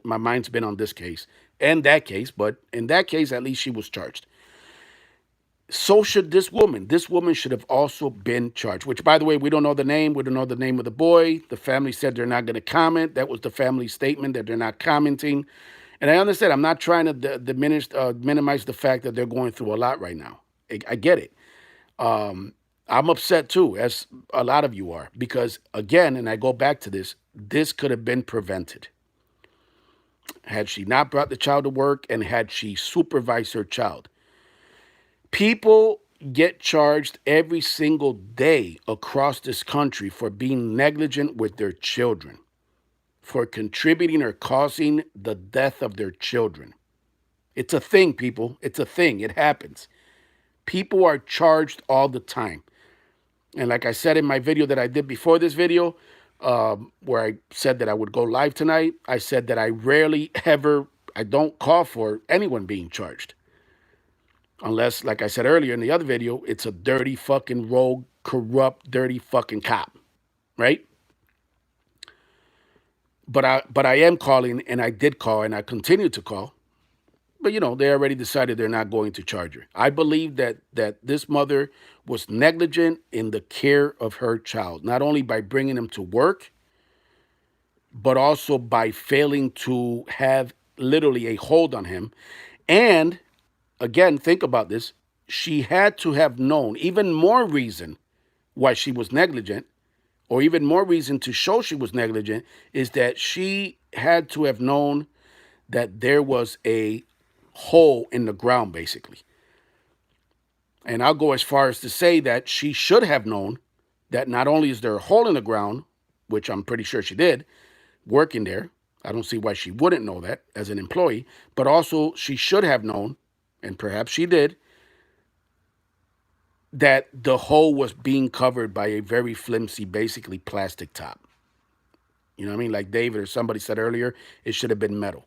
my mind's been on this case and that case. But in that case, at least she was charged. So should this woman. This woman should have also been charged, which, by the way, we don't know the name. We don't know the name of the boy. The family said they're not going to comment. That was the family statement, that they're not commenting. And I understand. I'm not trying to minimize the fact that they're going through a lot right now. I get it. I'm upset, too, as a lot of you are, because, again, and I go back to this could have been prevented. Had she not brought the child to work and had she supervised her child. People get charged every single day across this country for being negligent with their children, for contributing or causing the death of their children. It's a thing, people. It's a thing. It happens. People are charged all the time. And like I said in my video that I did before this video, where I said that I would go live tonight, I said that I rarely ever, I don't call for anyone being charged. Unless, like I said earlier in the other video, it's a dirty fucking rogue, corrupt, dirty fucking cop, right? But I am calling, and I did call, and I continue to call. But, they already decided they're not going to charge her. I believe that this mother was negligent in the care of her child, not only by bringing him to work, but also by failing to have literally a hold on him. And again, think about this. She had to have known, even more reason why she was negligent, or even more reason to show she was negligent, is that she had to have known that there was a hole in the ground, basically. And I'll go as far as to say that she should have known that not only is there a hole in the ground, which I'm pretty sure she did, working there. I don't see why she wouldn't know that as an employee, but also she should have known, and perhaps she did, that the hole was being covered by a very flimsy, basically plastic top. You know what I mean? Like David or somebody said earlier, it should have been metal.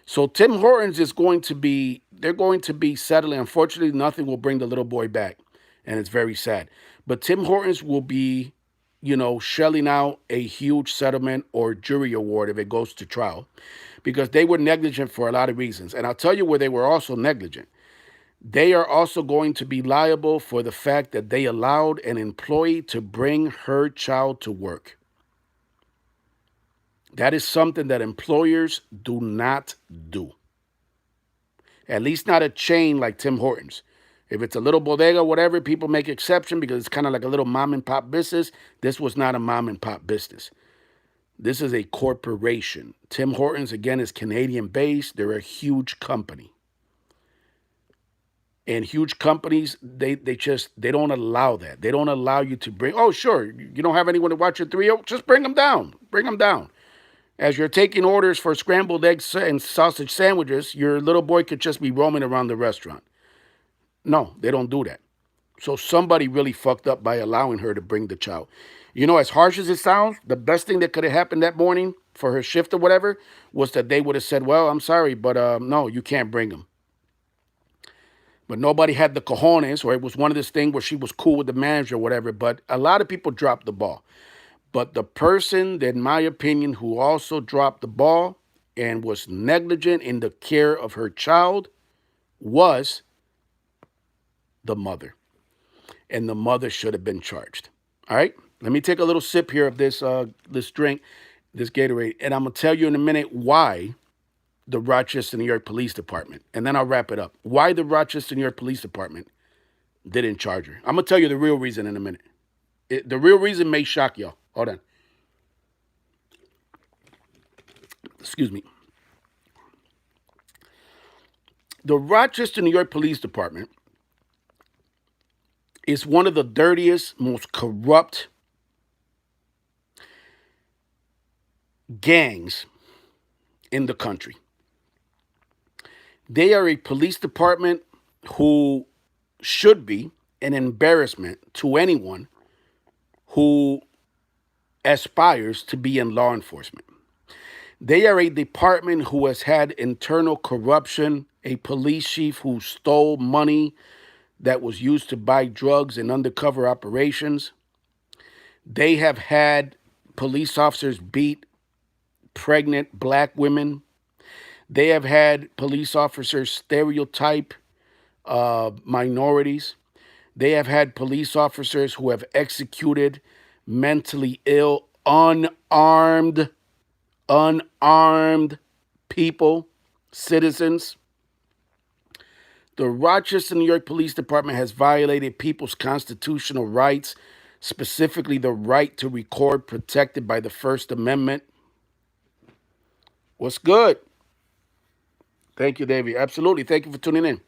So Tim Hortons is going to be, they're going to be settling. Unfortunately, nothing will bring the little boy back, and it's very sad. But Tim Hortons will be, shelling out a huge settlement or jury award if it goes to trial, because they were negligent for a lot of reasons. And I'll tell you where they were also negligent. They are also going to be liable for the fact that they allowed an employee to bring her child to work. That is something that employers do not do. At least not a chain like Tim Hortons. If it's a little bodega, whatever, people make exception because it's kind of like a little mom and pop business. This was not a mom and pop business. This is a corporation. Tim Hortons, again, is Canadian based. They're a huge company. And huge companies, they don't allow that. They don't allow you to bring, oh, sure, you don't have anyone to watch your 3-0, just bring them down. Bring them down. As you're taking orders for scrambled eggs and sausage sandwiches, your little boy could just be roaming around the restaurant. No, they don't do that. So somebody really fucked up by allowing her to bring the child. As harsh as it sounds, the best thing that could have happened that morning for her shift or whatever was that they would have said, well, I'm sorry, but no, you can't bring him. But nobody had the cojones, or it was one of this thing where she was cool with the manager or whatever. But a lot of people dropped the ball. But the person, in my opinion, who also dropped the ball and was negligent in the care of her child was the mother. And the mother should have been charged. All right? Let me take a little sip here of this drink, this Gatorade, and I'm going to tell you in a minute why the Rochester, New York Police Department, and then I'll wrap it up. Why the Rochester, New York Police Department didn't charge her. I'm going to tell you the real reason in a minute. The real reason may shock y'all. Hold on. Excuse me. The Rochester, New York Police Department is one of the dirtiest, most corrupt gangs in the country. They are a police department who should be an embarrassment to anyone who aspires to be in law enforcement. They are a department who has had internal corruption, a police chief who stole money that was used to buy drugs in undercover operations. They have had police officers beat pregnant black women. They have had police officers stereotype minorities. They have had police officers who have executed mentally ill, unarmed people, citizens. The Rochester, New York Police Department has violated people's constitutional rights, specifically the right to record protected by the First Amendment. What's good? Thank you, Davey. Absolutely. Thank you for tuning in.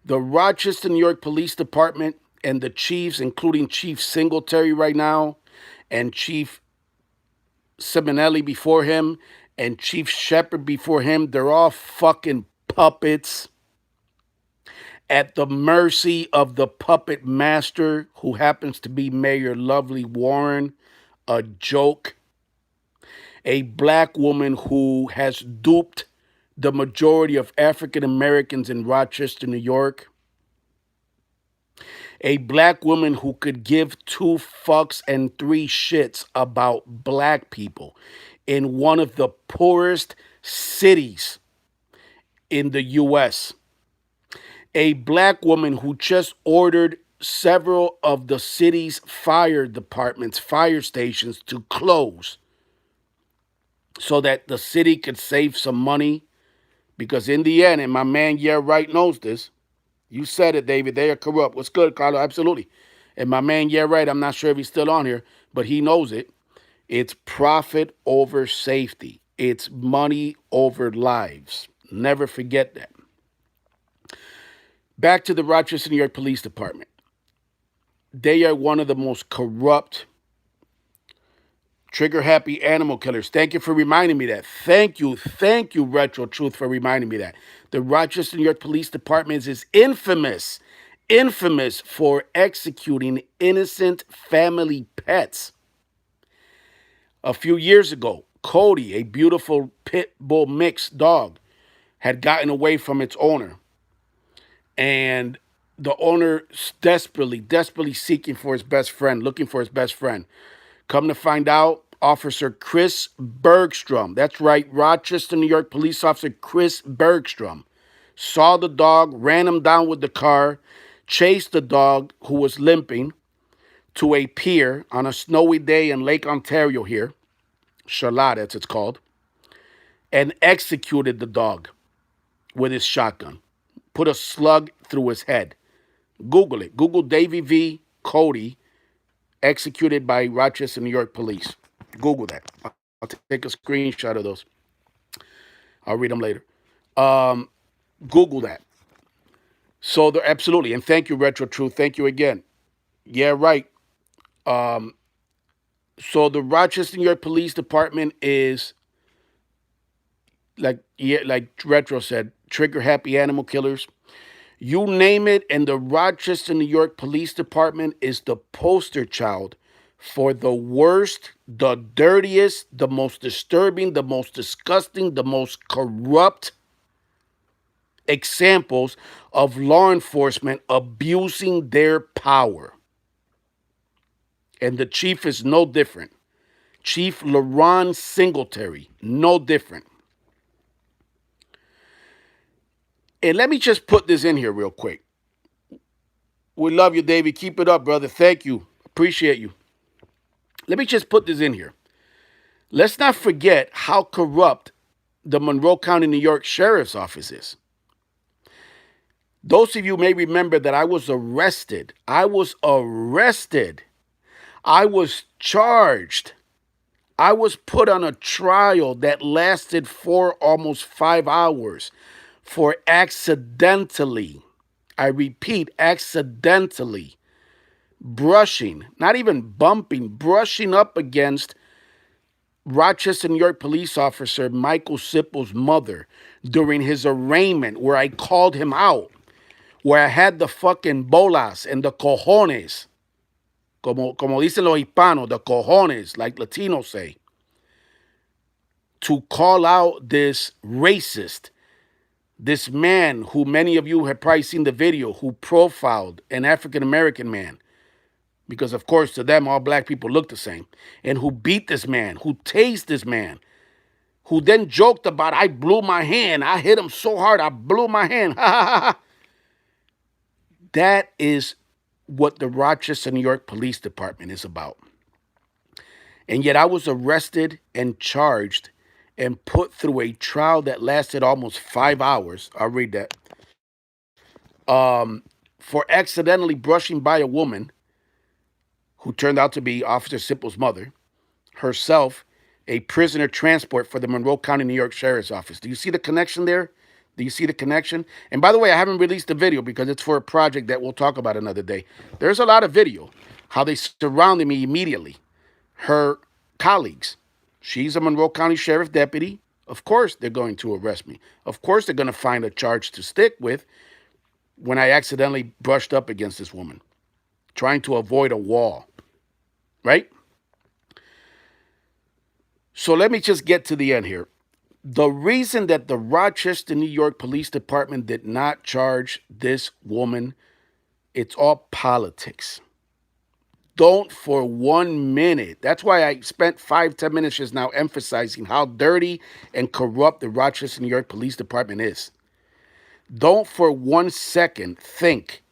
The Rochester, New York Police Department and the chiefs, including Chief Singletary right now, and Chief Simonelli before him, and Chief Shepard before him, they're all fucking puppets at the mercy of the puppet master, who happens to be Mayor Lovely Warren, a joke, a black woman who has duped the majority of African Americans in Rochester, New York, a black woman who could give 2 fucks and 3 shits about black people in one of the poorest cities in the U.S., a black woman who just ordered several of the city's fire departments, fire stations, to close so that the city could save some money. Because in the end, and my man, yeah, right, knows this. You said it, David. They are corrupt. What's good, Carlo? Absolutely. And my man, yeah, right. I'm not sure if he's still on here, but he knows it. It's profit over safety. It's money over lives. Never forget that. Back to the Rochester, New York Police Department. They are one of the most corrupt, trigger-happy animal killers. Thank you for reminding me that. Thank you, Retro Truth, for reminding me that. The Rochester, New York Police Department is infamous for executing innocent family pets. A few years ago, Cody, a beautiful pit bull mix dog, had gotten away from its owner. And the owner desperately seeking for his best friend, looking for his best friend. Come to find out, Officer Chris Bergstrom, that's right, Rochester, New York Police Officer Chris Bergstrom, saw the dog, ran him down with the car, chased the dog, who was limping, to a pier on a snowy day in Lake Ontario here, Charlotte, as it's called, and executed the dog with his shotgun. Put a slug through his head. Google it. Google Davy V. Cody, executed by Rochester, New York Police. Google that. I'll take a screenshot of those. I'll read them later. Google that. So they're absolutely, and thank you, Retro Truth. Thank you again. Yeah, right. So the Rochester, New York Police Department is like Retro said, trigger happy animal killers. You name it, and the Rochester, New York Police Department is the poster child for the worst, the dirtiest, the most disturbing, the most disgusting, the most corrupt examples of law enforcement abusing their power. And the chief is no different. Chief LaRon Singletary, no different. And let me just put this in here real quick. We love you, Davey. Keep it up, brother. Thank you. Appreciate you. Let me just put this in here. Let's not forget how corrupt the Monroe County, New York Sheriff's Office is. Those of you may remember that I was arrested. I was charged. I was put on a trial that lasted for almost 5 hours for accidentally, I repeat, accidentally brushing, not even bumping, brushing up against Rochester, New York police officer Michael Sippel's mother during his arraignment, where I called him out, where I had the fucking bolas and the cojones, como dicen los hispanos, the cojones, like Latinos say, to call out this racist, this man who many of you have probably seen the video, who profiled an African American man, because of course to them all black people look the same, and who beat this man, who tased this man, who then joked about, I blew my hand, I hit him so hard, I blew my hand. That is what the Rochester, New York Police Department is about. And yet I was arrested and charged and put through a trial that lasted almost 5 hours. I'll read that. For accidentally brushing by a woman who turned out to be Officer Sippel's mother, herself a prisoner transport for the Monroe County, New York Sheriff's Office. Do you see the connection there? Do you see the connection? And by the way, I haven't released the video because it's for a project that we'll talk about another day. There's a lot of video, how they surrounded me immediately. Her colleagues. She's a Monroe County Sheriff deputy. Of course they're going to arrest me. Of course they're going to find a charge to stick with when I accidentally brushed up against this woman, trying to avoid a wall, right? So let me just get to the end here. The reason that the Rochester, New York Police Department did not charge this woman, it's all politics. Don't for 1 minute. That's why I spent 5-10 minutes just now emphasizing how dirty and corrupt the Rochester, New York Police Department is. Don't for 1 second think,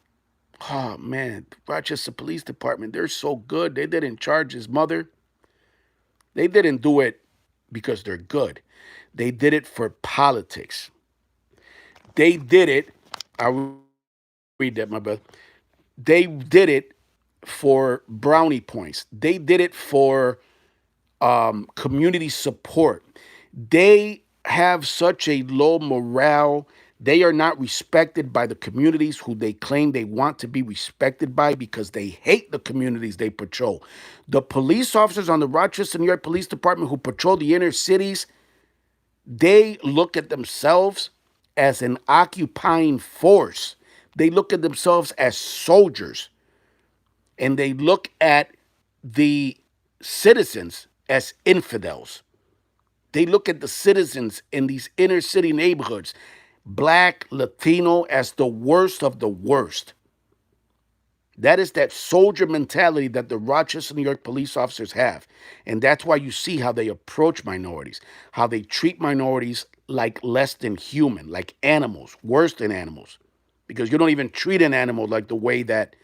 oh man, Rochester Police Department, they're so good. They didn't charge his mother. They didn't do it because they're good. They did it for politics. They did it, I'll read that, my brother. They did it for brownie points. They did it for community support. They have such a low morale. They are not respected by the communities who they claim they want to be respected by because they hate the communities they patrol. The police officers on the Rochester, New York Police Department who patrol the inner cities, they look at themselves as an occupying force. They look at themselves as soldiers. And they look at the citizens as infidels. They look at the citizens in these inner city neighborhoods, Black, Latino, as the worst of the worst. That is that soldier mentality that the Rochester, New York police officers have. And that's why you see how they approach minorities, how they treat minorities like less than human, like animals, worse than animals. Because you don't even treat an animal like the way that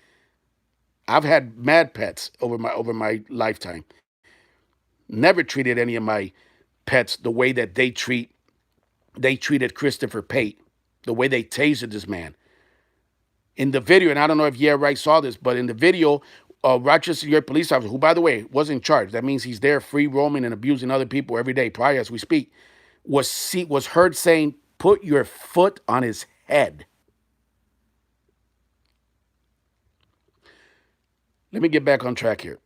I've had mad pets over my lifetime. Never treated any of my pets the way that they treated Christopher Pate, the way they tasered this man. In the video, and I don't know if Yeah Right saw this, but in the video, Rochester, New York police officer, who, by the way, was in charge, that means he's there free roaming and abusing other people every day, probably as we speak, was heard saying, put your foot on his head. Let me get back on track here,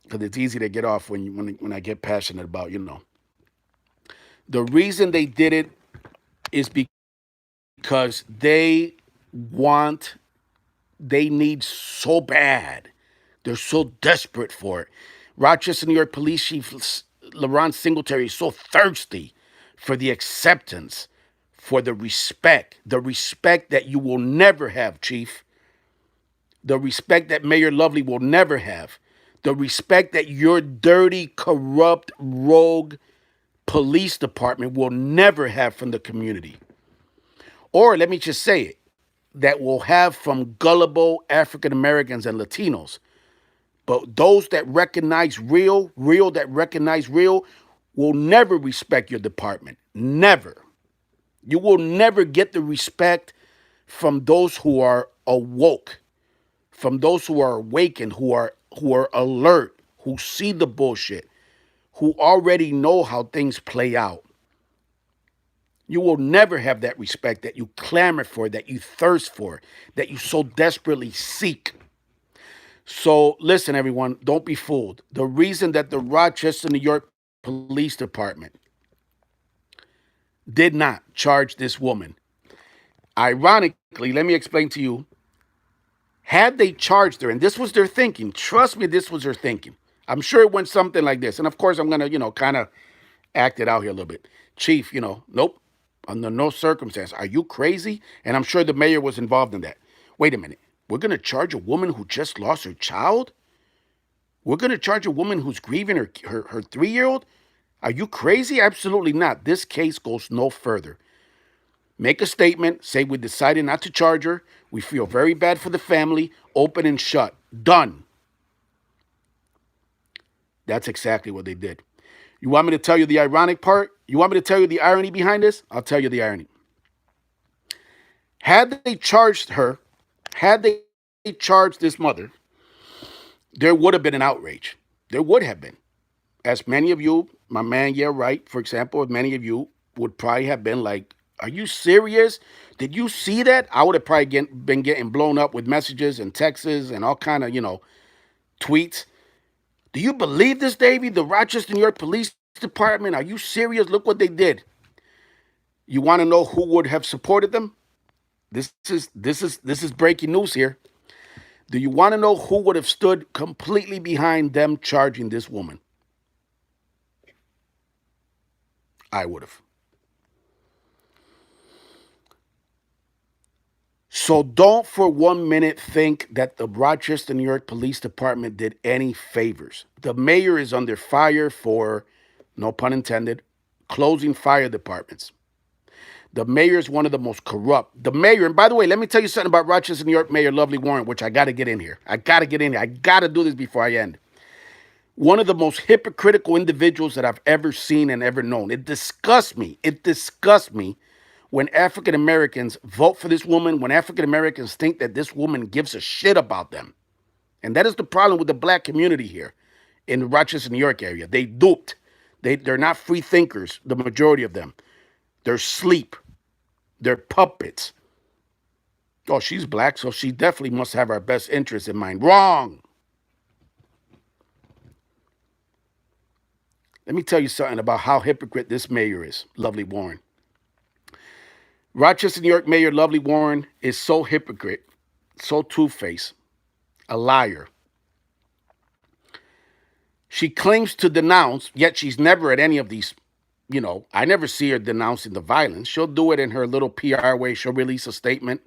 because it's easy to get off when I get passionate about, The reason they did it is because they need so bad. They're so desperate for it. Rochester, New York Police Chief LaRon Singletary is so thirsty for the acceptance, for the respect that you will never have, Chief. The respect that Mayor Lovely will never have. The respect that your dirty, corrupt, rogue police department will never have from the community. Or let me just say it, that will have from gullible African Americans and Latinos. But those that recognize real will never respect your department. Never. You will never get the respect from those who are awoke, from those who are awakened, who who are alert, who see the bullshit, who already know how things play out. You will never have that respect that you clamor for, that you thirst for, that you so desperately seek. So listen, everyone, don't be fooled. The reason that the Rochester, New York Police Department did not charge this woman, ironically, let me explain to you, had they charged her, and this was their thinking, trust me, this was their thinking. I'm sure it went something like this. And of course, I'm going to, kind of act it out here a little bit. Chief, nope, under no circumstance. Are you crazy? And I'm sure the mayor was involved in that. Wait a minute. We're going to charge a woman who just lost her child? We're going to charge a woman who's grieving her 3-year-old? Are you crazy? Absolutely not. This case goes no further. Make a statement, say we decided not to charge her. We feel very bad for the family. Open and shut. Done. That's exactly what they did. You want me to tell you the ironic part? You want me to tell you the irony behind this? I'll tell you the irony. Had they charged her, had they charged this mother, there would have been an outrage. There would have been. As many of you, my man, yeah, right, for example, many of you would probably have been like, are you serious? Did you see that? I would have probably been getting blown up with messages and texts and all kind of, tweets. Do you believe this, Davey? The Rochester, New York Police Department, are you serious? Look what they did. You want to know who would have supported them? This is breaking news here. Do you want to know who would have stood completely behind them charging this woman? I would have. So don't for 1 minute think that the Rochester, New York Police Department did any favors. The mayor is under fire for, no pun intended, closing fire departments. The mayor is one of the most corrupt. The mayor, and by the way, let me tell you something about Rochester, New York Mayor Lovely Warren, which I got to get in here. I got to do this before I end. One of the most hypocritical individuals that I've ever seen and ever known. It disgusts me. It disgusts me when African Americans vote for this woman, when African Americans think that this woman gives a shit about them. And that is the problem with the black community here in the Rochester, New York area. They duped. They're not free thinkers, the majority of them. They're sleep. They're puppets. Oh, she's black, so she definitely must have our best interests in mind. Wrong. Let me tell you something about how hypocrite this mayor is, Lovely Warren. Rochester, New York Mayor Lovely Warren is so hypocrite, so two-faced, a liar. She claims to denounce, yet she's never at any of these, I never see her denouncing the violence. She'll do it in her little PR way. She'll release a statement.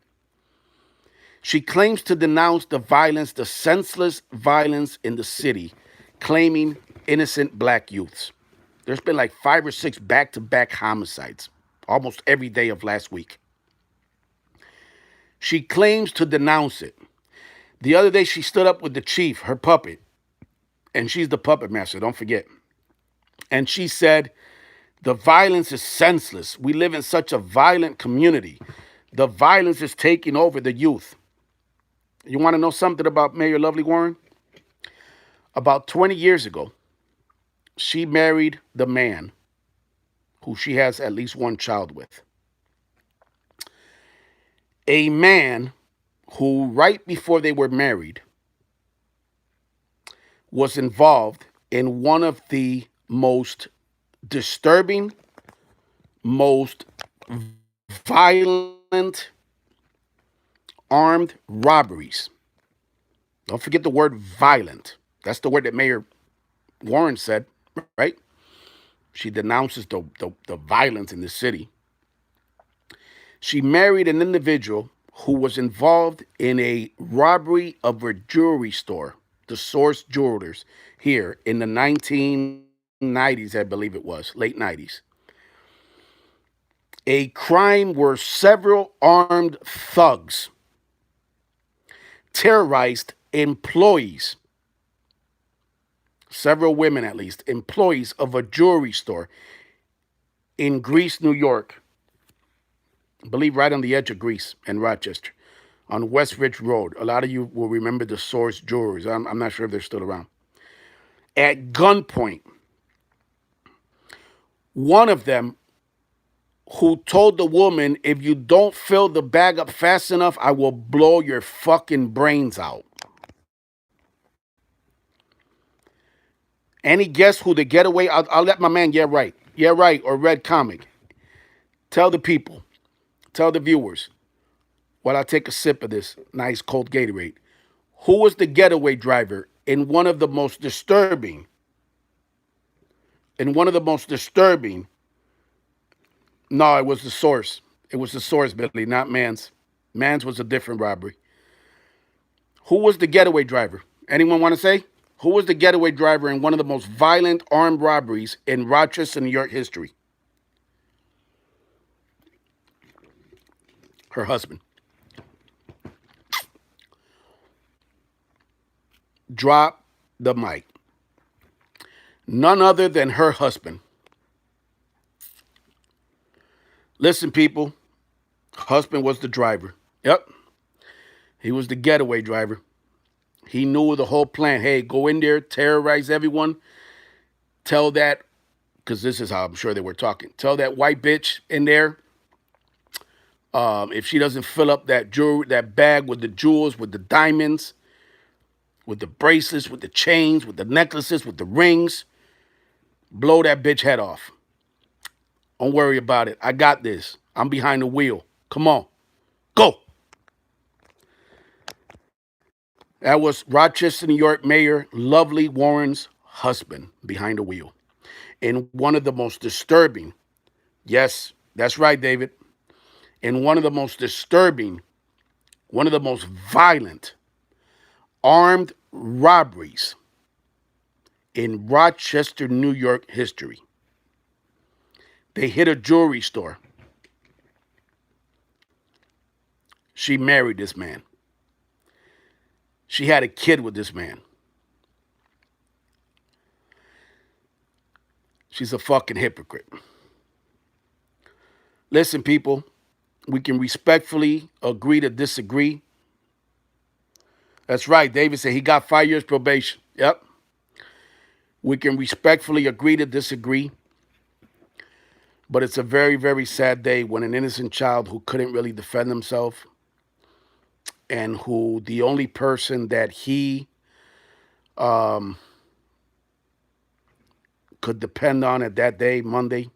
She claims to denounce the violence, the senseless violence in the city, claiming innocent black youths. There's been like 5 or 6 back-to-back homicides almost every day of last week. She claims to denounce it. The other day, she stood up with the chief, her puppet, and she's the puppet master, don't forget. And she said, the violence is senseless. We live in such a violent community. The violence is taking over the youth. You want to know something about Mayor Lovely Warren? About 20 years ago, she married the man who she has at least one child with. A man who, right before they were married, was involved in one of the most disturbing, most violent armed robberies. Don't forget the word violent. That's the word that Mayor Warren said, right? She denounces the violence in the city. She married an individual who was involved in a robbery of a jewelry store, the Source Jewelers, here in the 1990s, I believe it was, late 90s. A crime where several armed thugs terrorized employees, several women at least, employees of a jewelry store in Greece, New York. I believe right on the edge of Greece and Rochester, on West Ridge Road. A lot of you will remember the Source Jewelers. I'm not sure if they're still around. At gunpoint, one of them who told the woman, if you don't fill the bag up fast enough, I will blow your fucking brains out. Any guess who the getaway? I'll let my man, yeah, right. Yeah, right, or Red Comic. Tell the people, tell the viewers, while I take a sip of this nice cold Gatorade, who was the getaway driver in one of the most disturbing, no, it was the Source. It was the Source, Billy, not Mans. Mans was a different robbery. Who was the getaway driver? Anyone want to say? Who was the getaway driver in one of the most violent armed robberies in Rochester, New York history? Her husband. Drop the mic. None other than her husband. Listen, people. Husband was the driver. Yep. He was the getaway driver. He knew the whole plan. Hey, go in there, terrorize everyone. Tell that, because this is how I'm sure they were talking. Tell that white bitch in there, if she doesn't fill up that bag with the jewels, with the diamonds, with the bracelets, with the chains, with the necklaces, with the rings, blow that bitch head off. Don't worry about it. I got this. I'm behind the wheel. Come on. Go. That was Rochester, New York Mayor Lovely Warren's husband behind the wheel. In one of the most disturbing, yes, that's right, David, in one of the most disturbing, one of the most violent armed robberies in Rochester, New York history. They hit a jewelry store. She married this man. She had a kid with this man. She's a fucking hypocrite. Listen, people, we can respectfully agree to disagree. That's right. David said he got 5 years probation. Yep. We can respectfully agree to disagree. But it's a very, very sad day when an innocent child who couldn't really defend himself and who the only person that he could depend on at that day, Monday,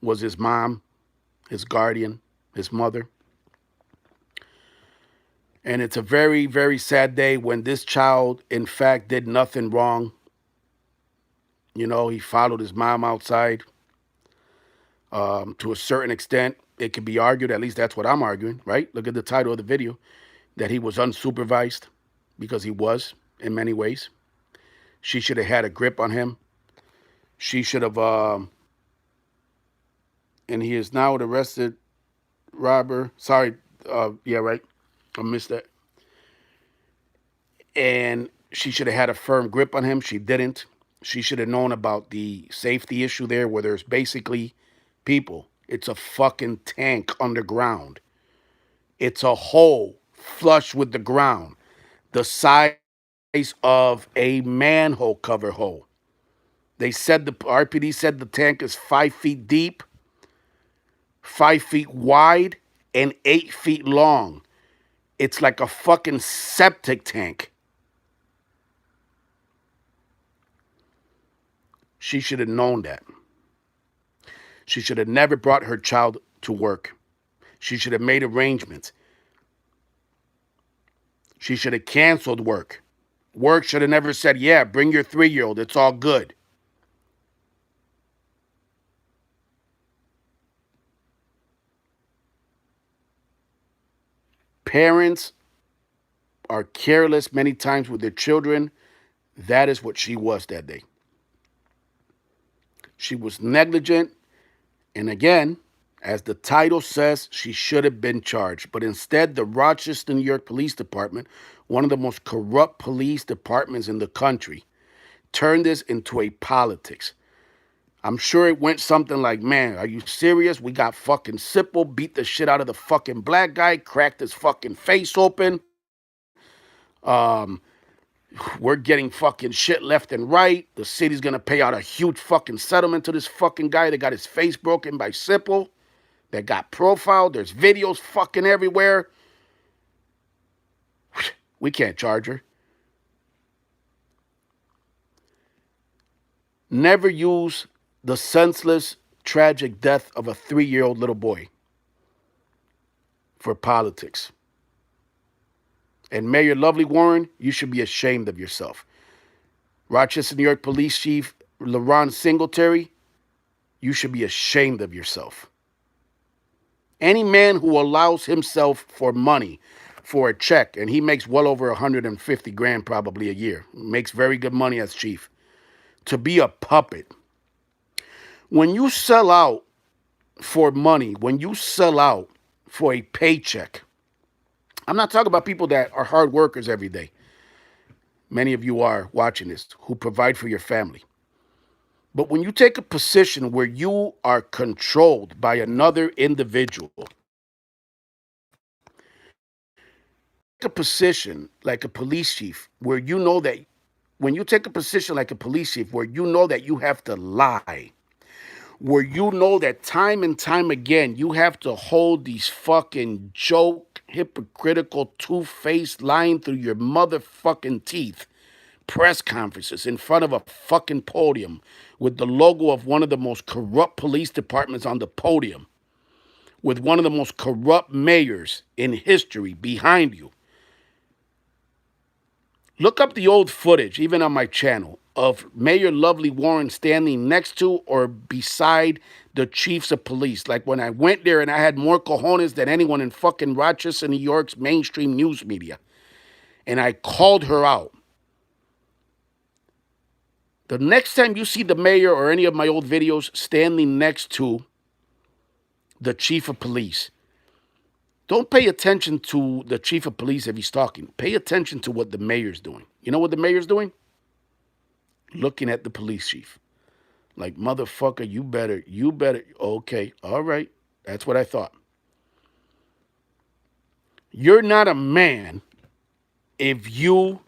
was his mom, his guardian, his mother. And it's a very, very sad day when this child, in fact, did nothing wrong. You know, he followed his mom outside. To a certain extent, it can be argued, at least that's what I'm arguing, right? Look at the title of the video, that he was unsupervised, because he was in many ways. She should have had a grip on him. She should have, and he is now an arrested robber. Sorry, yeah, right. I missed that. And she should have had a firm grip on him. She didn't. She should have known about the safety issue there, where there's basically people. It's a fucking tank underground. It's a hole flush with the ground, the size of a manhole cover hole. They said the RPD said the tank is 5 feet deep, 5 feet wide, and 8 feet long. It's like a fucking septic tank. She should have known that. She should have never brought her child to work. She should have made arrangements. She should have canceled work. Work should have never said, yeah, bring your 3-year-old. It's all good. Parents are careless many times with their children. That is what she was that day. She was negligent. And again, as the title says, she should have been charged. But instead, the Rochester, New York Police Department, one of the most corrupt police departments in the country, turned this into a politics. I'm sure it went something like, man, are you serious? We got fucking Sipple, beat the shit out of the fucking black guy, cracked his fucking face open. Um, we're getting fucking shit left and right. The city's gonna pay out a huge fucking settlement to this fucking guy that got his face broken by Sipple, that got profiled. There's videos fucking everywhere. We can't charge her. Never use the senseless, tragic death of a 3-year-old little boy for politics. And Mayor Lovely Warren, you should be ashamed of yourself. Rochester, New York Police Chief LaRon Singletary, you should be ashamed of yourself. Any man who allows himself for money, for a check, and he makes well over 150 grand probably a year, makes very good money as chief, to be a puppet. When you sell out for money, when you sell out for a paycheck, I'm not talking about people that are hard workers every day. Many of you are watching this, who provide for your family. But when you take a position where you are controlled by another individual, a position like a police chief where you know that when you take a position like a police chief where you know that you have to lie, where you know that time and time again you have to hold these fucking joke, hypocritical, two-faced, lying through your motherfucking teeth press conferences in front of a fucking podium with the logo of one of the most corrupt police departments on the podium, with one of the most corrupt mayors in history behind you. Look up the old footage, even on my channel, of Mayor Lovely Warren standing next to or beside the chiefs of police. Like when I went there and I had more cojones than anyone in fucking Rochester, New York's mainstream news media. And I called her out. The next time you see the mayor or any of my old videos standing next to the chief of police, don't pay attention to the chief of police if he's talking. Pay attention to what the mayor's doing. You know what the mayor's doing? Looking at the police chief. Like, motherfucker, you better. Okay, all right. That's what I thought. You're not a man if you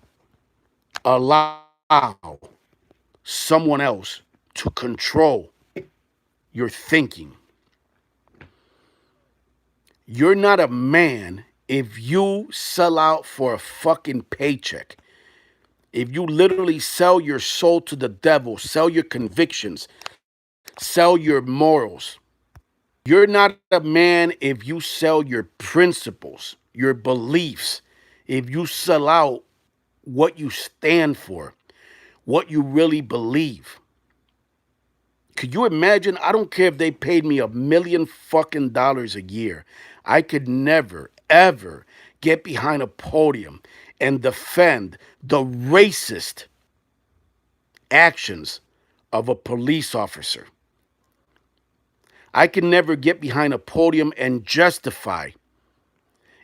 allow someone else to control your thinking. You're not a man if you sell out for a fucking paycheck. If you literally sell your soul to the devil, sell your convictions, sell your morals. You're not a man if you sell your principles, your beliefs, if you sell out what you stand for, what you really believe. Could you imagine? I don't care if they paid me $1 million fucking dollars a year. I could never, ever get behind a podium and defend the racist actions of a police officer. I can never get behind a podium and justify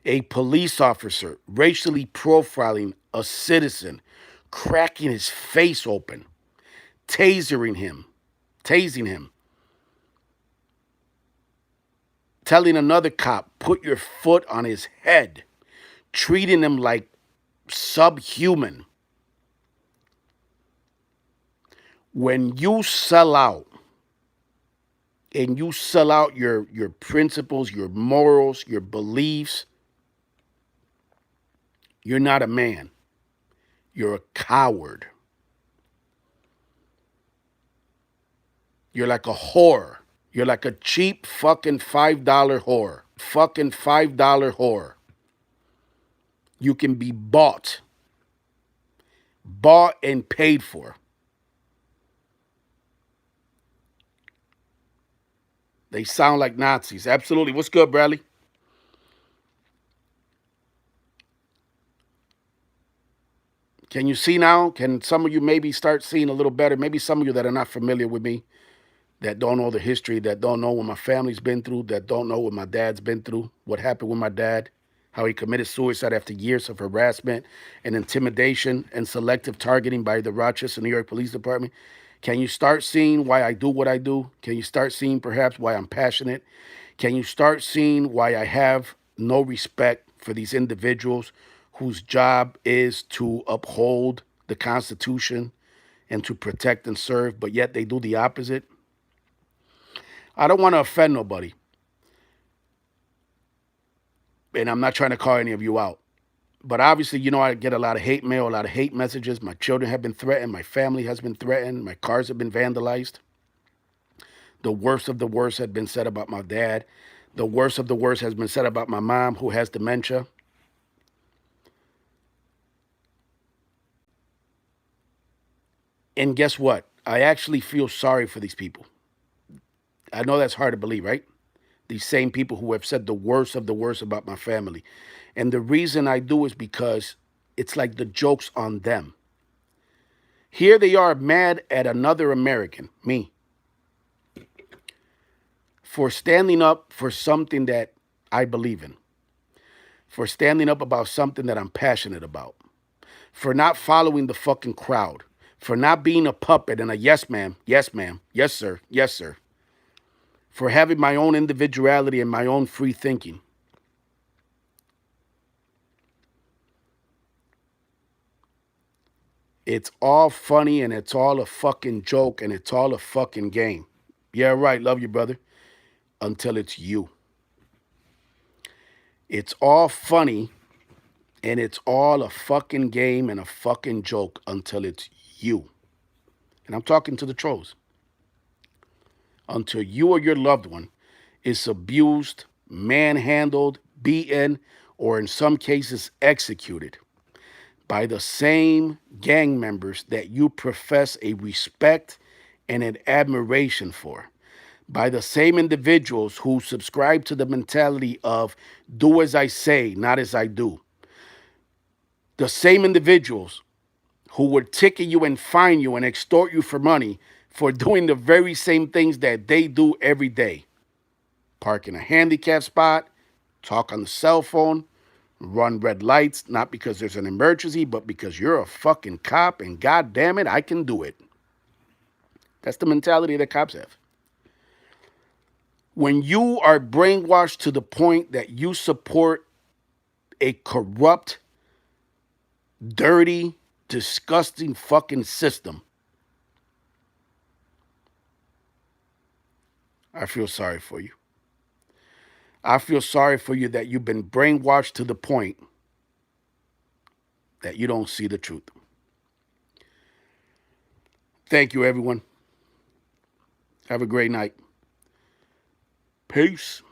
a police officer racially profiling a citizen, cracking his face open, tasing him, telling another cop, put your foot on his head, treating him like subhuman. When you sell out, and you sell out your principles, your morals, your beliefs, you're not a man. You're a coward. You're like a whore. You're like a cheap fucking $5 whore. Fucking $5 whore. You can be bought. Bought and paid for. They sound like Nazis. Absolutely. What's good, Bradley? Can you see now? Can some of you maybe start seeing a little better? Maybe some of you that are not familiar with me, that don't know the history, that don't know what my family's been through, that don't know what my dad's been through, what happened with my dad, how he committed suicide after years of harassment and intimidation and selective targeting by the Rochester, New York Police Department. Can you start seeing why I do what I do? Can you start seeing perhaps why I'm passionate? Can you start seeing why I have no respect for these individuals whose job is to uphold the Constitution and to protect and serve, but yet they do the opposite? I don't want to offend nobody, and I'm not trying to call any of you out. But obviously, I get a lot of hate mail, a lot of hate messages. My children have been threatened. My family has been threatened. My cars have been vandalized. The worst of the worst had been said about my dad. The worst of the worst has been said about my mom, who has dementia. And guess what? I actually feel sorry for these people. I know that's hard to believe, right? These same people who have said the worst of the worst about my family. And the reason I do is because it's like the joke's on them. Here they are mad at another American, me, for standing up for something that I believe in, for standing up about something that I'm passionate about, for not following the fucking crowd, for not being a puppet and a yes ma'am, yes ma'am, yes sir, yes sir, for having my own individuality and my own free thinking. It's all funny and it's all a fucking joke and it's all a fucking game. Yeah, right. Love you, brother. Until it's you. It's all funny and it's all a fucking game and a fucking joke until it's you. And I'm talking to the trolls. Until you or your loved one is abused, manhandled, beaten, or in some cases executed by the same gang members that you profess a respect and an admiration for, by the same individuals who subscribe to the mentality of do as I say, not as I do. The same individuals who would ticket you and fine you and extort you for money for doing the very same things that they do every day. Park in a handicap spot, talk on the cell phone, run red lights, not because there's an emergency, but because you're a fucking cop and god damn it, I can do it. That's the mentality that cops have. When you are brainwashed to the point that you support a corrupt, dirty, disgusting fucking system, I feel sorry for you. I feel sorry for you that you've been brainwashed to the point that you don't see the truth. Thank you, everyone. Have a great night. Peace.